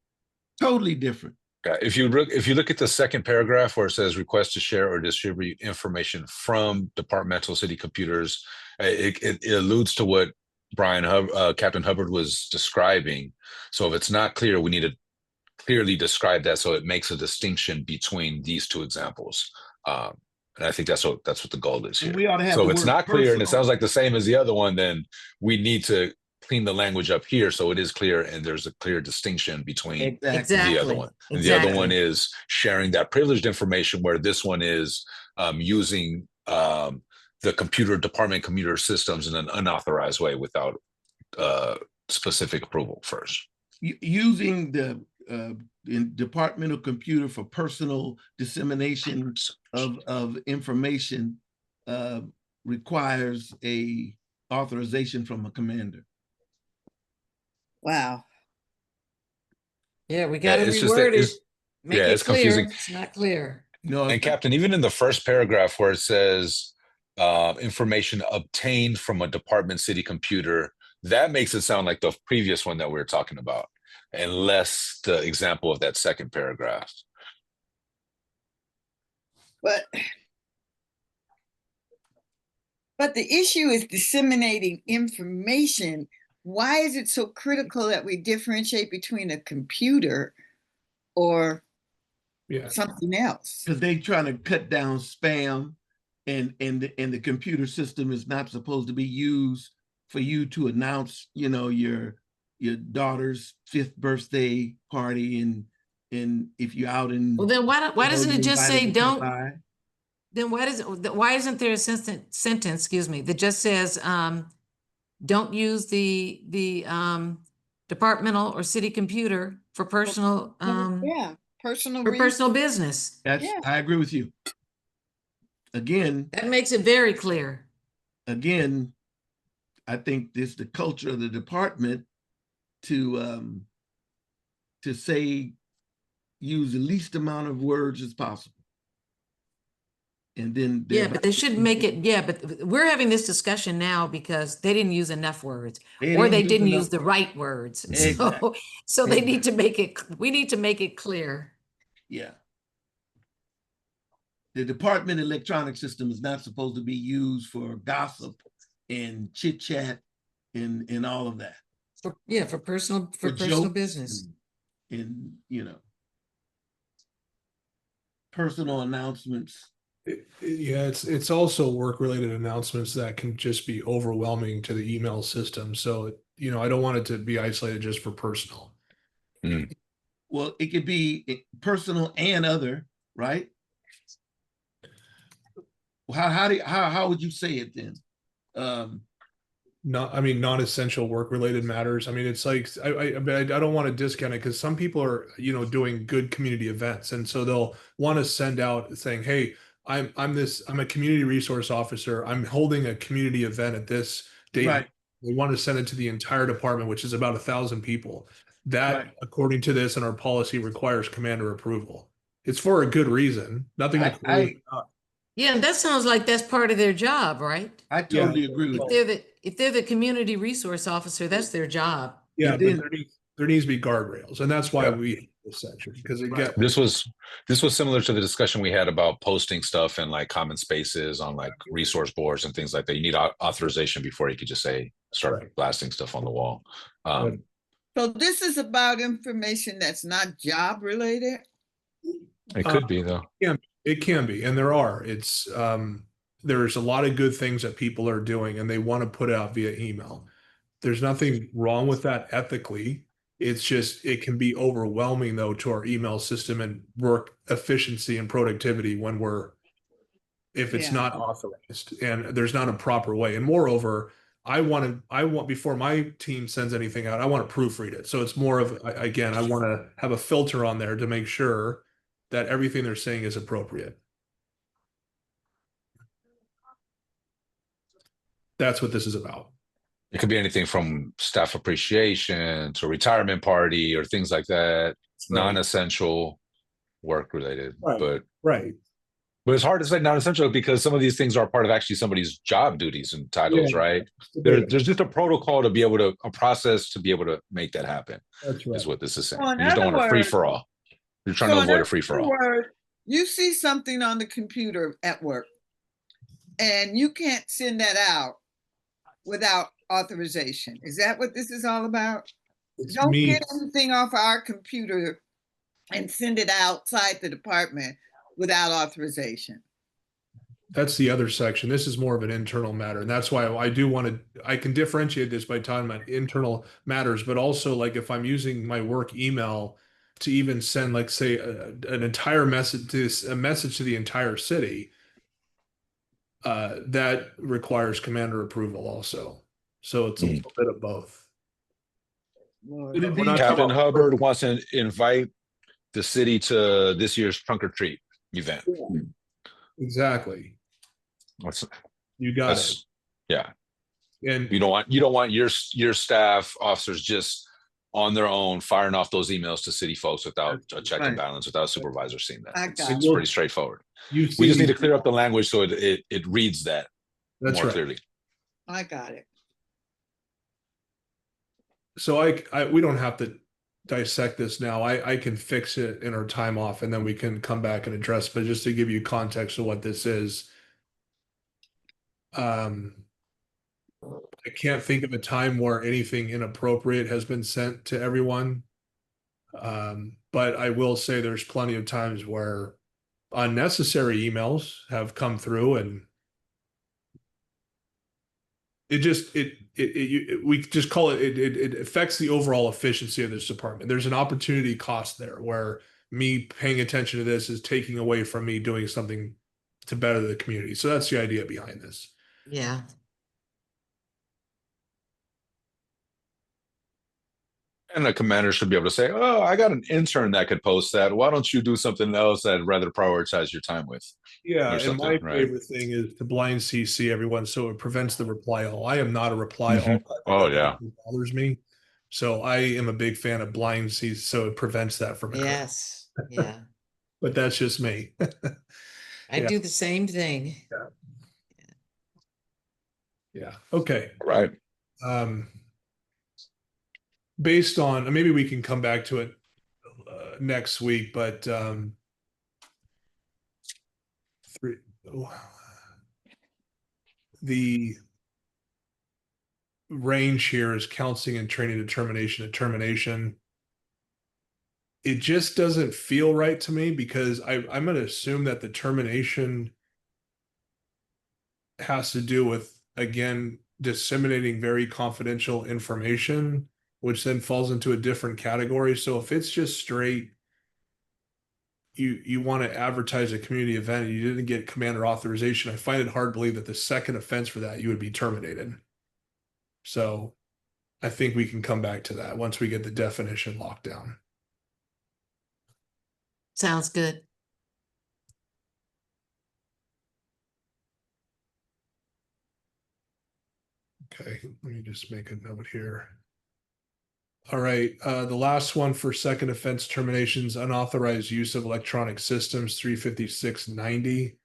Totally different. If you look at the second paragraph where it says request to share or distribute information from departmental city computers, it alludes to what Captain Hubbard was describing. So if it's not clear, we need to clearly describe that so it makes a distinction between these two examples. And I think that's what the goal is here. So if it's not clear and it sounds like the same as the other one, then we need to clean the language up here so it is clear and there's a clear distinction between the other one. And the other one is sharing that privileged information, where this one is using the department computer systems in an unauthorized way without specific approval first. Using the departmental computer for personal dissemination of information requires a authorization from a commander. Wow. Yeah, we got to reword it. Make it it's clear. confusing. It's not clear. No, And Captain, even in the first paragraph where it says information obtained from a department city computer, that makes it sound like the previous one that we were talking about, and less the example of that second paragraph. But the issue is disseminating information. Why is it so critical that we differentiate between a computer or something else? Because they're trying to cut down spam, and the computer system is not supposed to be used for you to announce, your daughter's 5th birthday party, and if you're out in. Well, then why doesn't it just say don't? Then why isn't there a sentence, excuse me, that just says don't use the departmental or city computer for personal personal business. I agree with you. Again, that makes it very clear. Again, I think this the culture of the department to say use the least amount of words as possible. And then but they shouldn't make it. Yeah, but we're having this discussion now because they didn't use enough words, or they didn't use the right words. Exactly. So they need to make it. We need to make it clear. Yeah. The department electronic system is not supposed to be used for gossip and chit chat and all of that. For personal business. And personal announcements. It's also work-related announcements that can just be overwhelming to the email system. So, I don't want it to be isolated just for personal. Mm. Well, it could be personal and other, right? How would you say it then? Non-essential work-related matters. I mean, it's like I don't want to discount it because some people are doing good community events, and so they'll want to send out saying, "Hey, I'm a community resource officer. I'm holding a community event at this date." Right. They want to send it to the entire department, which is about 1,000 people. That, according to this and our policy, requires commander approval. It's for a good reason. Nothing. Yeah, and that sounds like that's part of their job, right? I totally agree with that. If they're the community resource officer, that's their job. Yeah, And but then- there needs to be guardrails, and that's why Yeah. we have this section, because it Right. gets This was similar to the discussion we had about posting stuff in like common spaces on like resource boards and things like that. You need authorization before you could just say start Right. blasting stuff on the wall. So this is about information that's not job related? It could be though. it can be, and there are. It's there's a lot of good things that people are doing, and they want to put it out via email. There's nothing wrong with that ethically. It's just it can be overwhelming though to our email system and work efficiency and productivity when if it's Yeah. not authorized and there's not a proper way. And moreover, I want before my team sends anything out, I want to proofread it. So it's more of again, I want to have a filter on there to make sure that everything they're saying is appropriate. That's what this is about. It could be anything from staff appreciation to retirement party or things like that, non-essential work related. Right. But it's hard to say non-essential because some of these things are part of actually somebody's job duties and titles, Yeah. right? There's just a protocol to be able to, a process to be able to make that happen. That's right. Is what this is saying. So in You just don't other want a free words- for all. You're trying So to in avoid a other free for all. words, you see something on the computer at work and you can't send that out without authorization. Is that what this is all about? It's Don't me. get anything off our computer and send it outside the department without authorization. That's the other section. This is more of an internal matter. And that's why I do want to, I can differentiate this by talking about internal matters, but also like if I'm using my work email to even send, like, say, an entire message to the entire city, that requires commander approval also. So it's a little bit of both. Lord. We're not Captain talking- Hubbard wants to invite the city to this year's trunk or treat event. Exactly. That's, You got it. yeah. And You don't want your staff officers just on their own firing off those emails to city folks without a check and Right. balance, without a supervisor seeing that. I It's, got it's it. pretty straightforward. you We just see- need to clear up the language so it reads that That's more right. clearly. I got it. So we don't have to dissect this now. I can fix it in our time off and then we can come back and address, but just to give you context of what this is. I can't think of a time where anything inappropriate has been sent to everyone. But I will say there's plenty of times where unnecessary emails have come through, and we just call it affects the overall efficiency of this department. There's an opportunity cost there where me paying attention to this is taking away from me doing something to better the community. So that's the idea behind this. Yeah. And the commander should be able to say, "Oh, I got an intern that could post that. Why don't you do something else that I'd rather prioritize your time with?" Yeah, Or and something, my right. favorite thing is to blind CC everyone so it prevents the reply all. I am not a reply all. Mhm. Oh, yeah. It bothers me. So I am a big fan of blind CC, so it prevents that from occurring. Yes. Yeah. But that's just me. I Yeah. do the same thing. Yeah. Okay. Right. Based on, maybe we can come back to it next week, but the range here is counseling and training determination. It just doesn't feel right to me because I'm going to assume that the termination has to do with, again, disseminating very confidential information, which then falls into a different category. So if it's just straight, you want to advertise a community event and you didn't get commander authorization, I find it hard to believe that the second offense for that you would be terminated. So I think we can come back to that once we get the definition locked down. Sounds good. Okay, let me just make a note here. All right, the last one for second offense terminations, unauthorized use of electronic systems, 35690.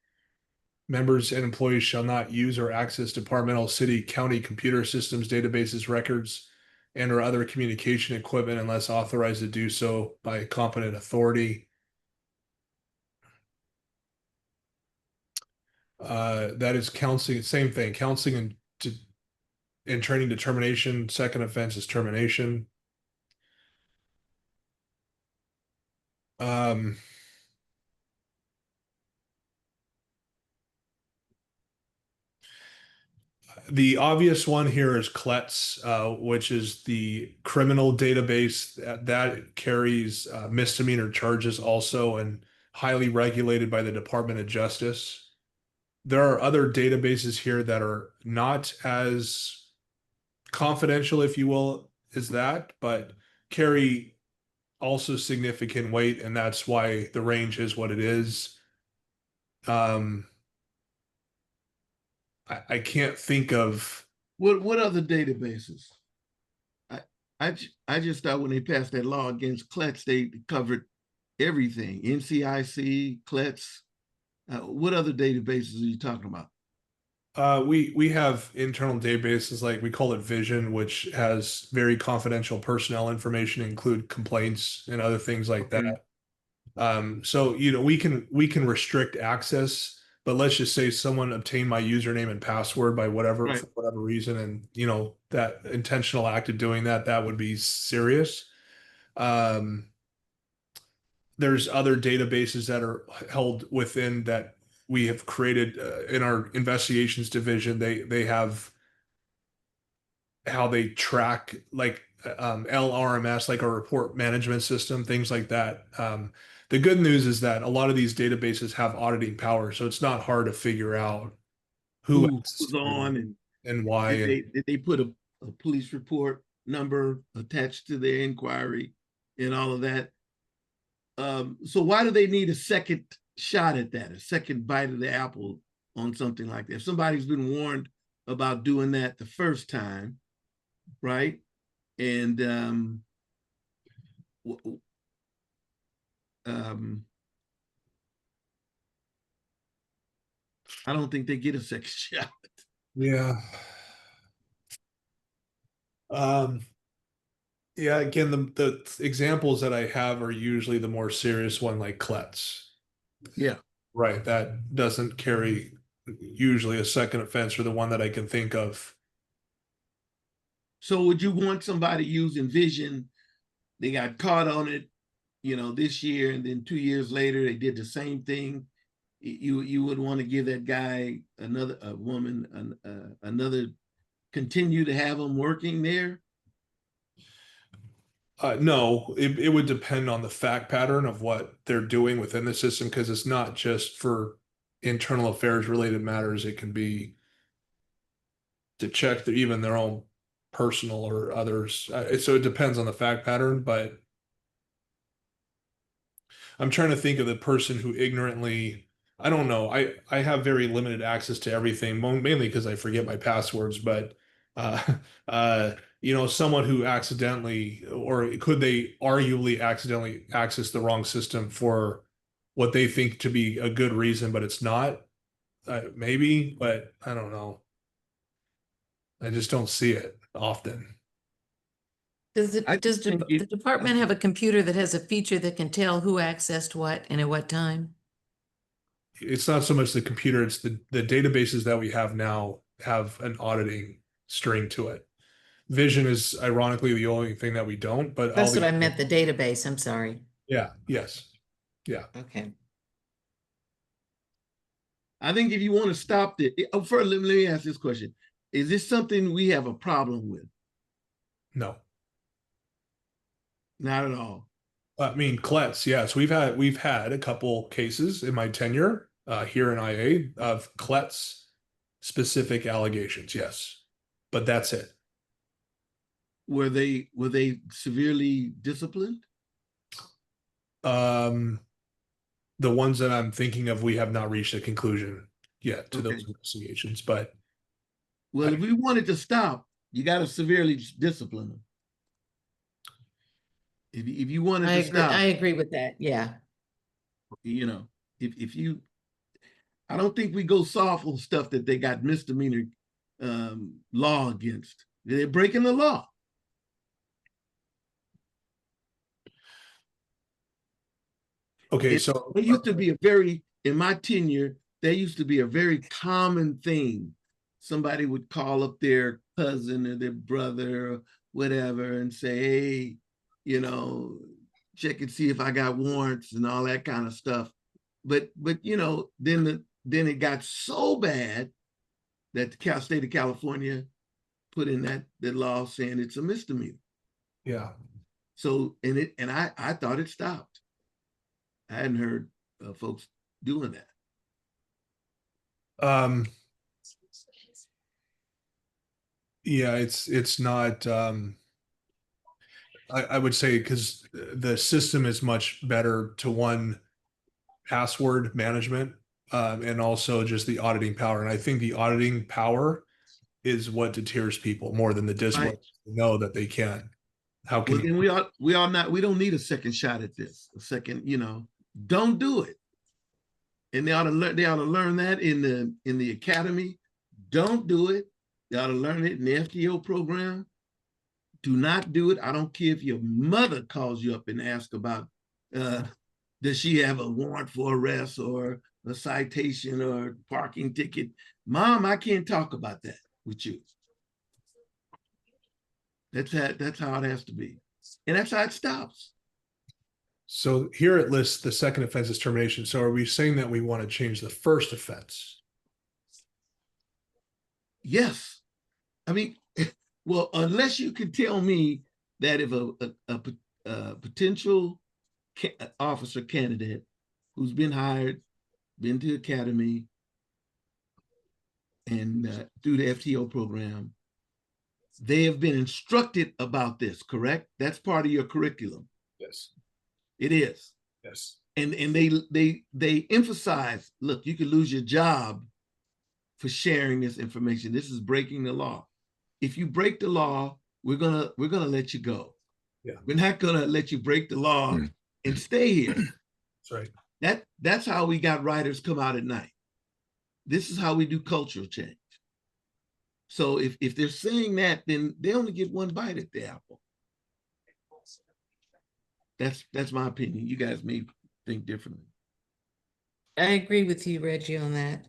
Members and employees shall not use or access departmental, city, county computer systems, databases, records, and or other communication equipment unless authorized to do so by a competent authority. That is counseling, same thing, counseling and training determination. Second offense is termination. The obvious one here is CLETS, which is the criminal database that carries misdemeanor charges also and highly regulated by the Department of Justice. There are other databases here that are not as confidential, if you will, as that, but carry also significant weight, and that's why the range is what it is. I can't think of What other databases? I just thought when they passed that law against CLETS, they covered everything. NCIC, CLETS. What other databases are you talking about? we have internal databases, like we call it Vision, which has very confidential personnel information, include complaints and other things like Okay. that. So we can restrict access, but let's just say someone obtained my username and password by whatever Right. for whatever reason, and that intentional act of doing that would be serious. There's other databases that are held within that we have created in our investigations division. They have how they track, like LRMS, like our report management system, things like that. The good news is that a lot of these databases have auditing power, so it's not hard to figure out who Who's on and why. did they put a police report number attached to their inquiry and all of that? So why do they need a second shot at that, a second bite of the apple on something like that? If somebody's been warned about doing that the first time, right? And I don't think they get a second shot. Yeah. Yeah, again, the examples that I have are usually the more serious one, like CLETS. Yeah. Right, that doesn't carry usually a second offense, or the one that I can think of. So would you want somebody using Vision? They got caught on it, this year, and then 2 years later they did the same thing. You would want to give that guy a woman another, continue to have them working there? No, it would depend on the fact pattern of what they're doing within the system, because it's not just for internal affairs related matters. It can be to check even their own personal or others. So it depends on the fact pattern, but I'm trying to think of the person who ignorantly, I don't know. I have very limited access to everything, mainly because I forget my passwords, but uh someone who accidentally, or could they arguably accidentally access the wrong system for what they think to be a good reason, but it's not. Maybe, but I don't know. I just don't see it often. Does I the department have a computer that has a feature that can tell who accessed what and at what time? It's not so much the computer, it's the databases that we have now have an auditing string to it. Vision is ironically the only thing that we don't, but That's what I meant, the database. I'm sorry. Yeah, yes. Yeah. Okay. I think if you want to stop it, first, let me ask this question. Is this something we have a problem with? No. Not at all. I mean, CLETS, yes, we've had a couple cases in my tenure here in IA of CLETS specific allegations, yes, but that's it. Were they severely disciplined? The ones that I'm thinking of, we have not reached a conclusion yet to those investigations, but well, if we wanted to stop, you got to severely discipline them. If you wanted to stop, I agree with that. Yeah. if you, I don't think we go soft on stuff that they got misdemeanor law against. They're breaking the law. Okay, so it used to be a very, in my tenure, there used to be a very common thing. Somebody would call up their cousin or their brother or whatever and say, hey, you know, check and see if I got warrants and all that kind of stuff. But you know, then it got so bad that the state of California put in that law saying it's a misdemeanor. yeah. So and I thought it stopped. I hadn't heard folks doing that. Yeah, it's not. I would say because the system is much better to one password management and also just the auditing power. And I think the auditing power is what deters people more than the discipline to know that they can. How can then we don't need a second shot at this. A second, you know, don't do it. And they ought to learn that in the academy. Don't do it. They ought to learn it in the FTO program. Do not do it. I don't care if your mother calls you up and asks about does she have a warrant for arrest or a citation or parking ticket. Mom, I can't talk about that with you. That's how it has to be. And that's how it stops. So here it lists the second offense is termination. So are we saying that we want to change the first offense? Yes. I mean, well, unless you can tell me that if a potential officer candidate who's been hired, been to academy, and through the FTO program, they have been instructed about this, correct? That's part of your curriculum. Yes. It is. Yes. And they emphasize, look, you could lose your job for sharing this information. This is breaking the law. If you break the law, we're gonna let you go. Yeah. We're not gonna let you break the law and stay here. That's right. That's how we got writers come out at night. This is how we do cultural change. So if they're saying that, then they only get one bite at the apple. That's my opinion. You guys may think differently. I agree with you, Reggie, on that.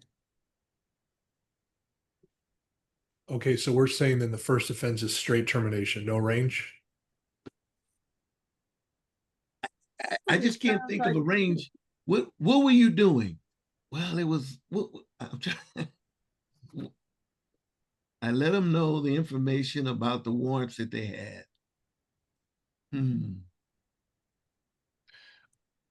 Okay, so we're saying then the first offense is straight termination, no range. I just can't think of a range. What were you doing? Well, it was. I let them know the information about the warrants that they had.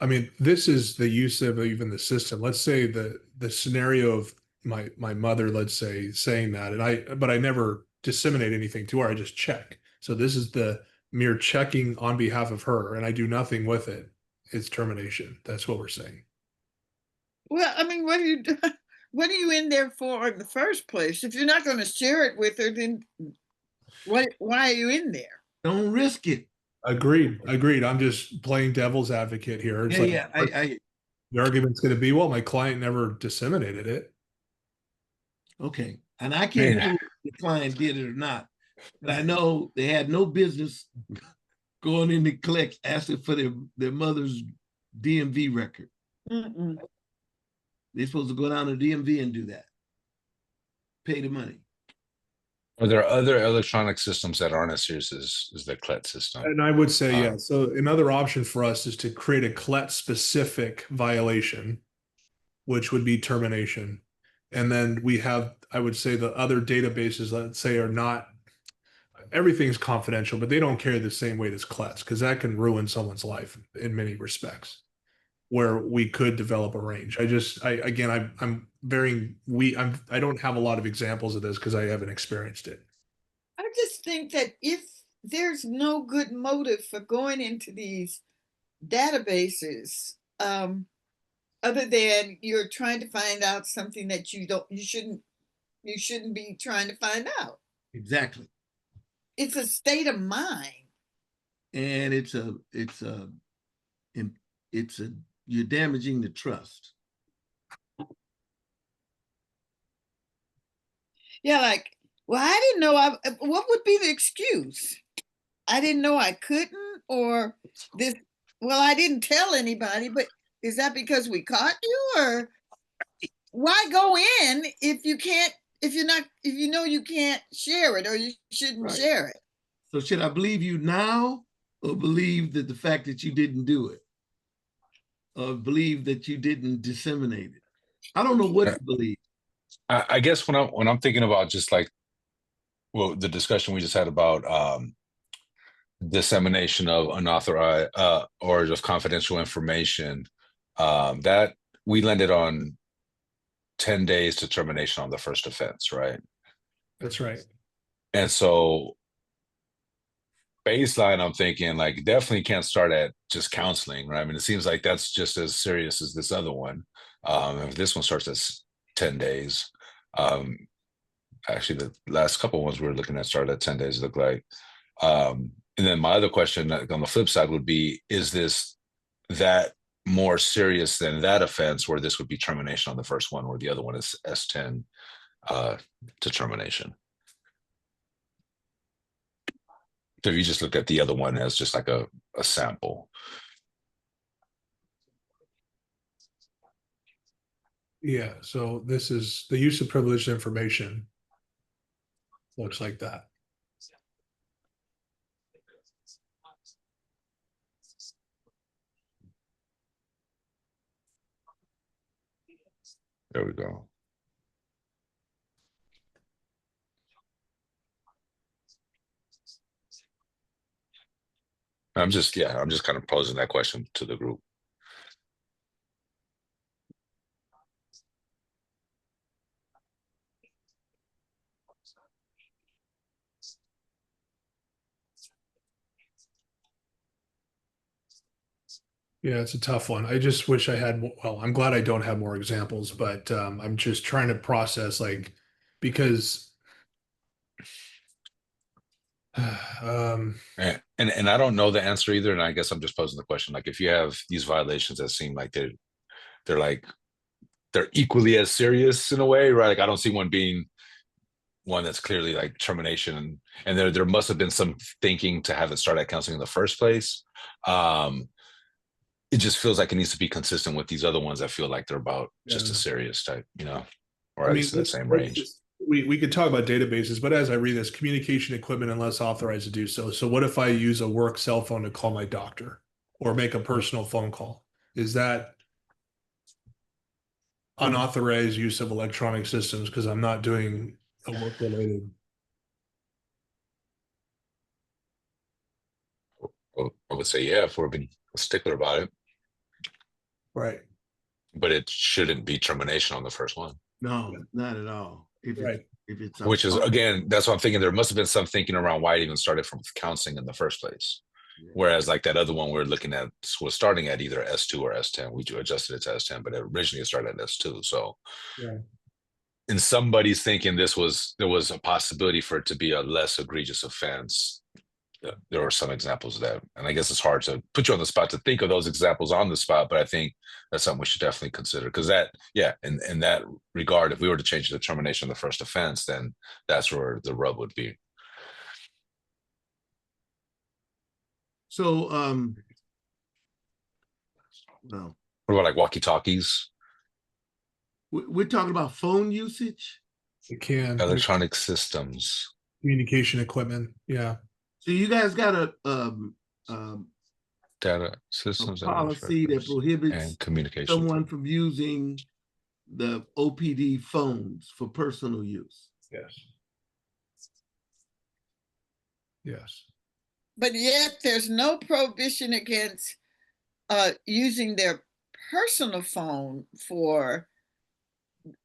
I mean, this is the use of even the system. Let's say the scenario of my mother, let's say, saying that, but I never disseminate anything to her. I just check. So this is the mere checking on behalf of her, and I do nothing with it. It's termination. That's what we're saying. Well, I mean, what are you in there for in the first place? If you're not going to share it with her, then why are you in there? Don't risk it. Agreed. I'm just playing devil's advocate here. It's the argument's going to be, well, my client never disseminated it. Okay. And I can't prove the client did it or not, but I know they had no business going in to collect, asking for their mother's DMV record. They're supposed to go down to DMV and do that. Pay the money. Are there other electronic systems that aren't as serious as the CLET system? And I would say, yeah. So another option for us is to create a CLET specific violation, which would be termination. And then we have, I would say, the other databases, let's say, are not, everything's confidential, but they don't carry the same weight as CLETs because that can ruin someone's life in many respects, where we could develop a range. I don't have a lot of examples of this because I haven't experienced it. I just think that if there's no good motive for going into these databases, other than you're trying to find out something that you shouldn't be trying to find out. Exactly. It's a state of mind. And you're damaging the trust. Yeah, like, well, I didn't know what would be the excuse? I didn't know I couldn't, or this, well, I didn't tell anybody, but is that because we caught you, or why go in if you can't, if you know you can't share it, or you shouldn't Right. share it? So should I believe you now, or believe that the fact that you didn't do it, or believe that you didn't disseminate it? I don't know what to believe. I guess when I'm thinking about just like, well, the discussion we just had about dissemination of unauthorized or of confidential information, that we landed on 10 days to termination on the first offense, right? That's right. And so baseline, I'm thinking like definitely can't start at just counseling, right? I mean, it seems like that's just as serious as this other one. If this one starts at 10 days, actually the last couple ones we were looking at started at 10 days, look like. And then my other question like, on the flip side would be, is this that more serious than that offense where this would be termination on the first one, where the other one is S10 to termination? So if you just look at the other one as just like a sample. Yeah, so this is the use of privileged information. Looks like that. There we go. I'm just kind of posing that question to the group. Yeah, it's a tough one. I just wish I had, well, I'm glad I don't have more examples, but I'm just trying to process like, because And I don't know the answer either. And I guess I'm just posing the question. Like if you have these violations that seem like they're equally as serious in a way, right? Like I don't see one being one that's clearly like termination, and there must have been some thinking to have it start at counseling in the first place. It just feels like it needs to be consistent with these other ones that feel like they're about just a serious type, or I at mean, least in the same range. We could talk about databases, but as I read this, communication equipment unless authorized to do so. So what if I use a work cell phone to call my doctor or make a personal phone call? Is that unauthorized use of electronic systems because I'm not doing a work related? I would say, yeah, if we're being a stickler about it, Right. but it shouldn't be termination on the first one. No, not at all. Right. If it's Which is, again, that's what I'm thinking. There must have been some thinking around why it even started from counseling in the first place. Yeah. Whereas like that other one we're looking at was starting at either S2 or S10. We adjusted it to S10, but originally it started at S2. So Yeah. in somebody's thinking there was a possibility for it to be a less egregious offense. There were some examples of that. And I guess it's hard to put you on the spot to think of those examples on the spot, but I think that's something we should definitely consider. Because that, yeah, in that regard, if we were to change the termination of the first offense, then that's where the rub would be. So, well, What about like walkie-talkies? we're talking about phone usage. It can. Electronic systems. Communication equipment. Yeah. So you guys got a Data systems policy that prohibits and communication. someone from using the OPD phones for personal use. Yes. Yes. But yet there's no prohibition against using their personal phone for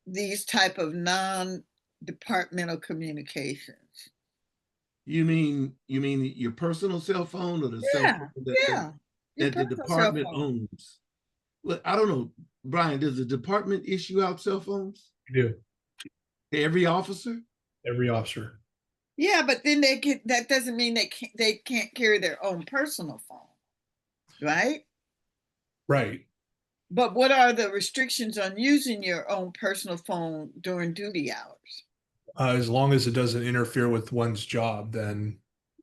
these type of non-departmental communications. You mean your personal cell phone or the cell phone that the department owns? Well, I don't know, Brian. Does the department issue out cell phones? We do. To every officer? Every officer. Yeah, but then that doesn't mean they can't carry their own personal phone, right? Right. But what are the restrictions on using your own personal phone during duty hours? As long as it doesn't interfere with one's job, then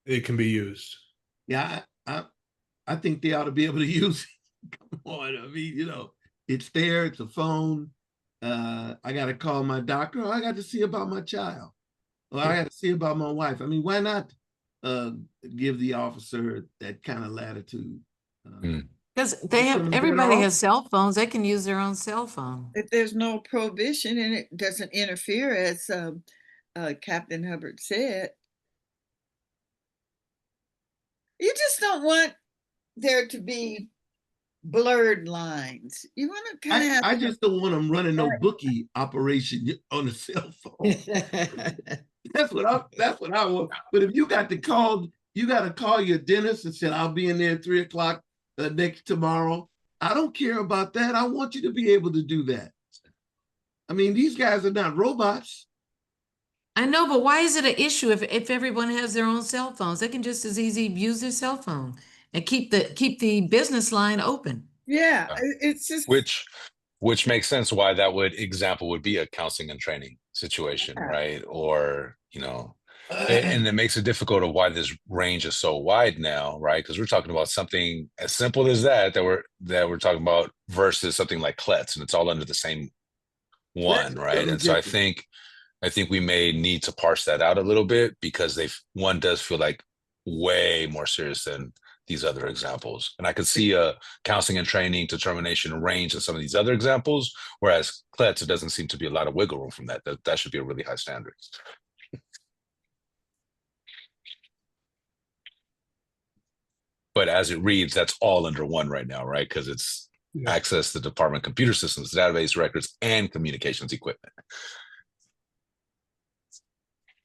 it can be used. Yeah, I think they ought to be able to use it. Come on, I mean, you know, it's there, it's a phone. I got to call my doctor, or I got to see about my child, or I got to see about my wife. I mean, why not give the officer that kind of latitude? Because they have, everybody has cell phones. They can use their own cell phone. If there's no prohibition and it doesn't interfere, as Captain Hubbard said, you just don't want there to be blurred lines. You want to kind of have. I just don't want them running no bookie operation on the cell phone. That's what I want. But if you got to call your dentist and say, I'll be in there at 3 o'clock next tomorrow. I don't care about that. I want you to be able to do that. I mean, these guys are not robots. I know, but why is it an issue if everyone has their own cell phones? They can just as easy use their cell phone and keep the business line open. Yeah, it's just which makes sense why that example would be a counseling and training situation, right? Or, you know, and it makes it difficult of why this range is so wide now, right? Because we're talking about something as simple as that we're talking about versus something like CLETS, and it's all under the same one, right? And so I think we may need to parse that out a little bit, because one does feel like way more serious than these other examples. And I could see a counseling and training determination range in some of these other examples, whereas CLETS, it doesn't seem to be a lot of wiggle room from that. That should be a really high standard. But as it reads, that's all under one right now, right? Because it's access to department computer systems, database records, and communications equipment.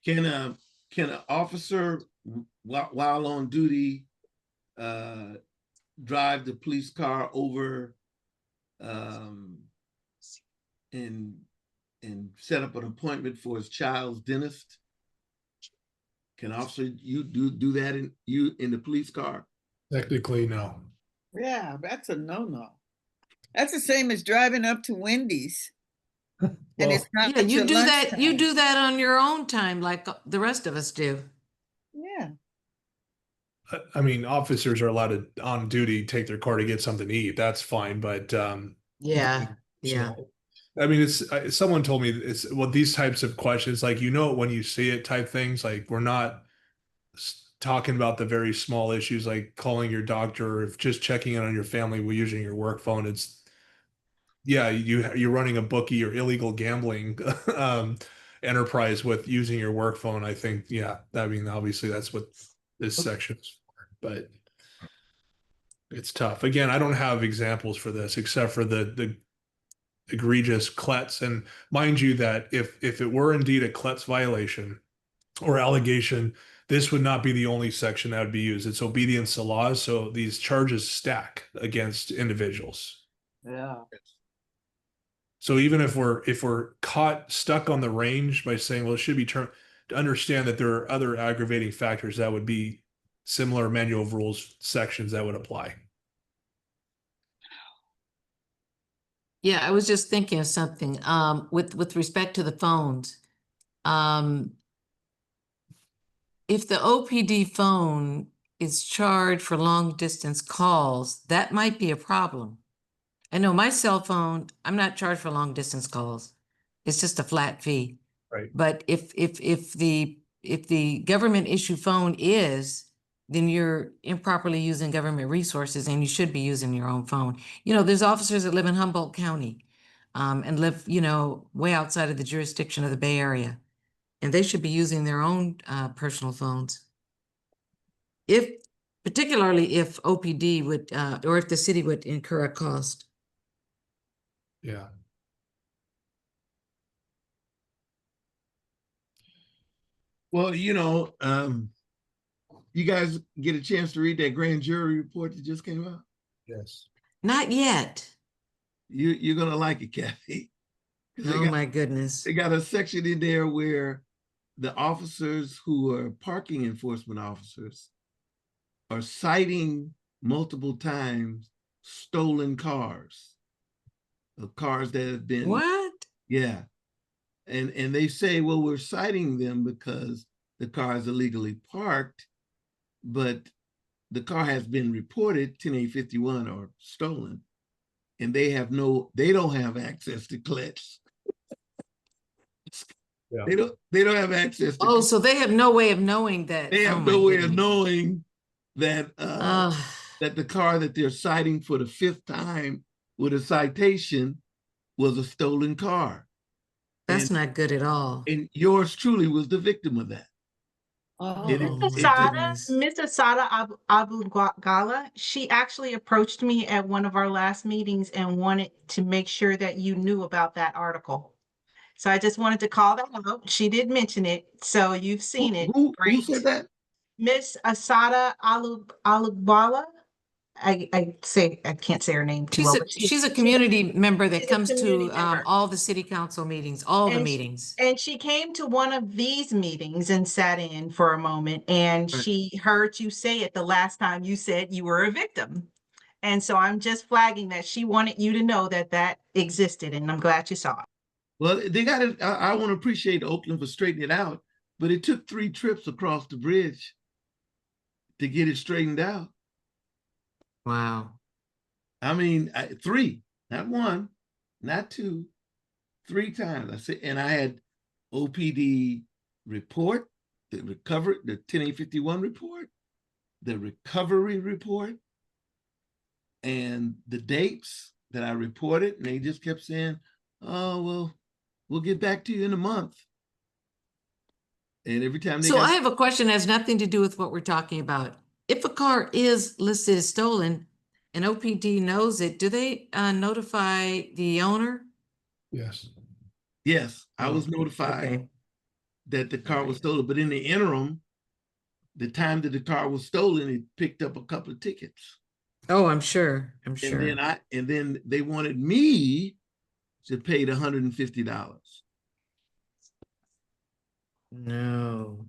Can an officer, while on duty, drive the police car over and set up an appointment for his child's dentist? Can officer you do that in the police car? Technically, no. Yeah, that's a no-no. That's the same as driving up to Wendy's. And it's not you do that. You do that on your own time, like the rest of us do. Yeah. I mean, officers are allowed to, on duty, take their car to get something to eat. That's fine, but yeah. I mean, someone told me these types of questions, like, you know, when you see it type things, like, we're not talking about the very small issues like calling your doctor, or if just checking in on your family using your work phone. It's you're running a bookie or illegal gambling enterprise with using your work phone. I think, I mean, obviously that's what this section is for, but it's tough. Again, I don't have examples for this except for the egregious CLETS. And mind you that if it were indeed a CLETS violation or allegation, this would not be the only section that would be used. It's obedience to laws. So these charges stack against individuals. Yeah. So even if we're caught stuck on the range by saying, well, it should be turned, to understand that there are other aggravating factors that would be similar manual of rules sections that would apply. Yeah, I was just thinking of something with respect to the phones. If the OPD phone is charged for long distance calls, that might be a problem. I know my cell phone, I'm not charged for long distance calls. It's just a flat fee. Right. But if the government issue phone is, then you're improperly using government resources, and you should be using your own phone. You know, there's officers that live in Humboldt County and live, you know, way outside of the jurisdiction of the Bay Area, and they should be using their own personal phones. Particularly if OPD would, or if the city would incur a cost. Yeah. Well, you know, you guys get a chance to read that grand jury report that just came out? Yes. Not yet. You're gonna like it, Kathy. Oh my goodness. They got a section in there where the officers who are parking enforcement officers are citing multiple times stolen cars, cars that have been. What? Yeah. and they say, well, we're citing them because the car is illegally parked, but the car has been reported 10851 or stolen, and they don't have access to CLETS. Yeah. They don't have access to Oh, so they have no way of knowing that. they Oh have my no way of goodness. knowing that Ugh. that the car that they're citing for the 5th time with a citation was a stolen car. That's And, not good at all. and yours truly was the victim of that. Oh, It- my Asada, goodness. Miss Asada Abulgala, she actually approached me at one of our last meetings and wanted to make sure that you knew about that article. So I just wanted to call that out. She did mention it, so you've seen it. Who Great. said that? Miss Asada Alugbala. I can't say her name too well. But She's a community member that she's a comes community to member. all the city council meetings, all the And meetings. And she came to one of these meetings and sat in for a moment, and Right. she heard you say it the last time you said you were a victim. And so I'm just flagging that she wanted you to know that that existed, and I'm glad you saw it. Well, they got it. I want to appreciate Oakland for straightening it out, but it took 3 trips across the bridge to get it straightened out. Wow. I mean, 3, not 1, not 2, 3 times. I said, and I had OPD report, the 10851 report, the recovery report, and the dates that I reported, and they just kept saying, oh, well, we'll get back to you in a month. And every time they So I have a question that has nothing to do with what we're talking about. If a car is listed as stolen and OPD knows it, do they notify the owner? Yes. yes, I was Oh, notified okay. that the car was Alright. stolen, but in the interim, the time that the car was stolen, it picked up a couple of tickets. Oh, I'm sure. I'm And sure. then they wanted me to pay the $150. No.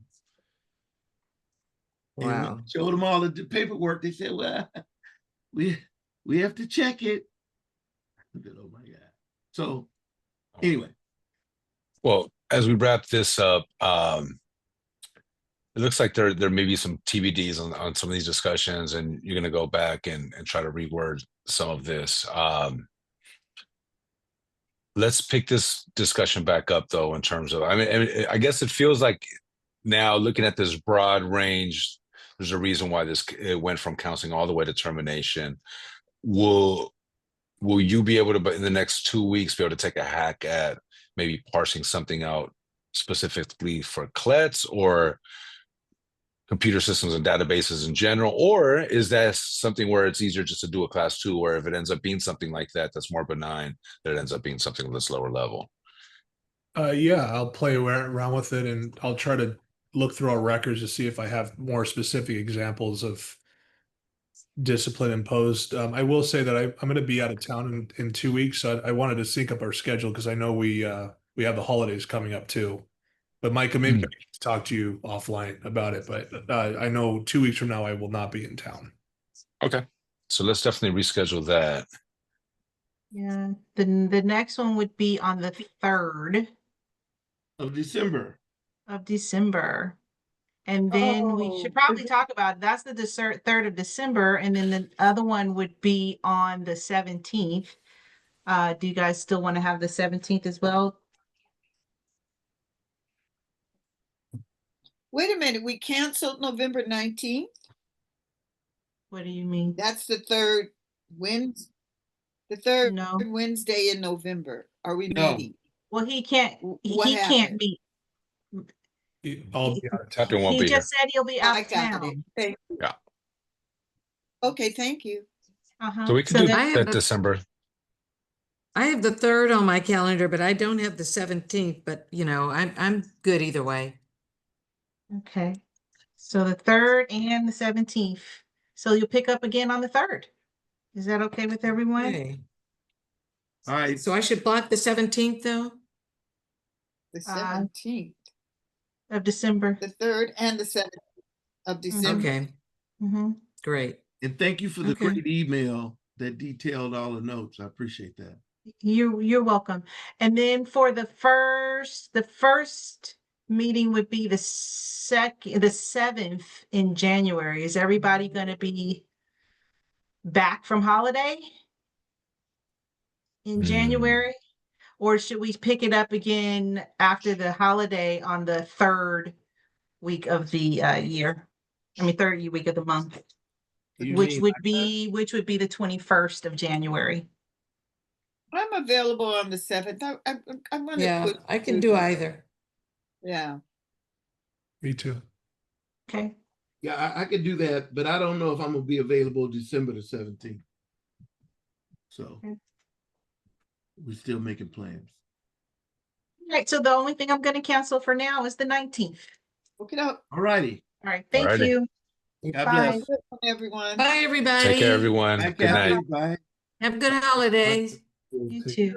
And when Wow. I showed them all of the paperwork, they said, well, we have to check it. I said, oh my God. So anyway. Well, as we wrap this up, it looks like there may be some TBDs on some of these discussions, and you're going to go back and try to reword some of this. Let's pick this discussion back up, though, in terms of, I guess it feels like now looking at this broad range, there's a reason why it went from counseling all the way to termination. Will you be able to, in the next 2 weeks, be able to take a hack at maybe parsing something out specifically for CLETS or computer systems and databases in general? Or is that something where it's easier just to do a class 2, where if it ends up being something like that, that's more benign, that it ends up being something that's lower level? Yeah, I'll play around with it, and I'll try to look through our records to see if I have more specific examples of discipline imposed. I will say that I'm going to be out of town in 2 weeks. So I wanted to sync up our schedule because I know we have the holidays coming up too. But Micah, maybe I can talk to you offline about it. But I know 2 weeks from now I will not be in town. Okay, so let's definitely reschedule that. Yeah, the next one would be on the 3rd Of December. of December. And then we should probably talk about it. That's the 3rd of December, and then the other one would be on the 17th. Do you guys still want to have the 17th as well? Wait a minute, we canceled November 19th? What do you mean? That's the third No. Wednesday in November. Are we No. meeting? Well, he can't. What He can't happened? meet. I'll be out of town. Captain won't He be here. just said he'll be out I of got town. it. Thank you. Yeah. Okay, thank you. So we can So do then- I have that the- December. I have the 3rd on my calendar, but I don't have the 17th, but I'm good either way. Okay. So the 3rd and the 17th. So you'll pick up again on the 3rd. Is that okay with everyone? Okay. All right. So I should block the 17th though? The 17th, Of December. the 3rd and the 7th of December. Okay, Mm-hmm. great. And thank you for the Okay. great email that detailed all the notes. I appreciate that. You're welcome. And then for the first meeting would be the 7th in January. Is everybody going to be back from holiday in January? Or should we pick it up again after the holiday on the third week of the year? I mean, third week of the month, which would be the 21st of January. I'm available on the 7th. I want to Yeah, put. I can do either. Yeah. Me too. Okay. Yeah, I could do that, but I don't know if I'm gonna be available December the 17th. So Okay. we're still making plans. All right. So the only thing I'm going to cancel for now is the 19th. Okay, all All righty. All right. Thank Alrighty. you. God Bye. bless. everyone. Bye, everybody. Take care, everyone. Bye, Good night. Kathy. Bye. Have good holidays. You Take too.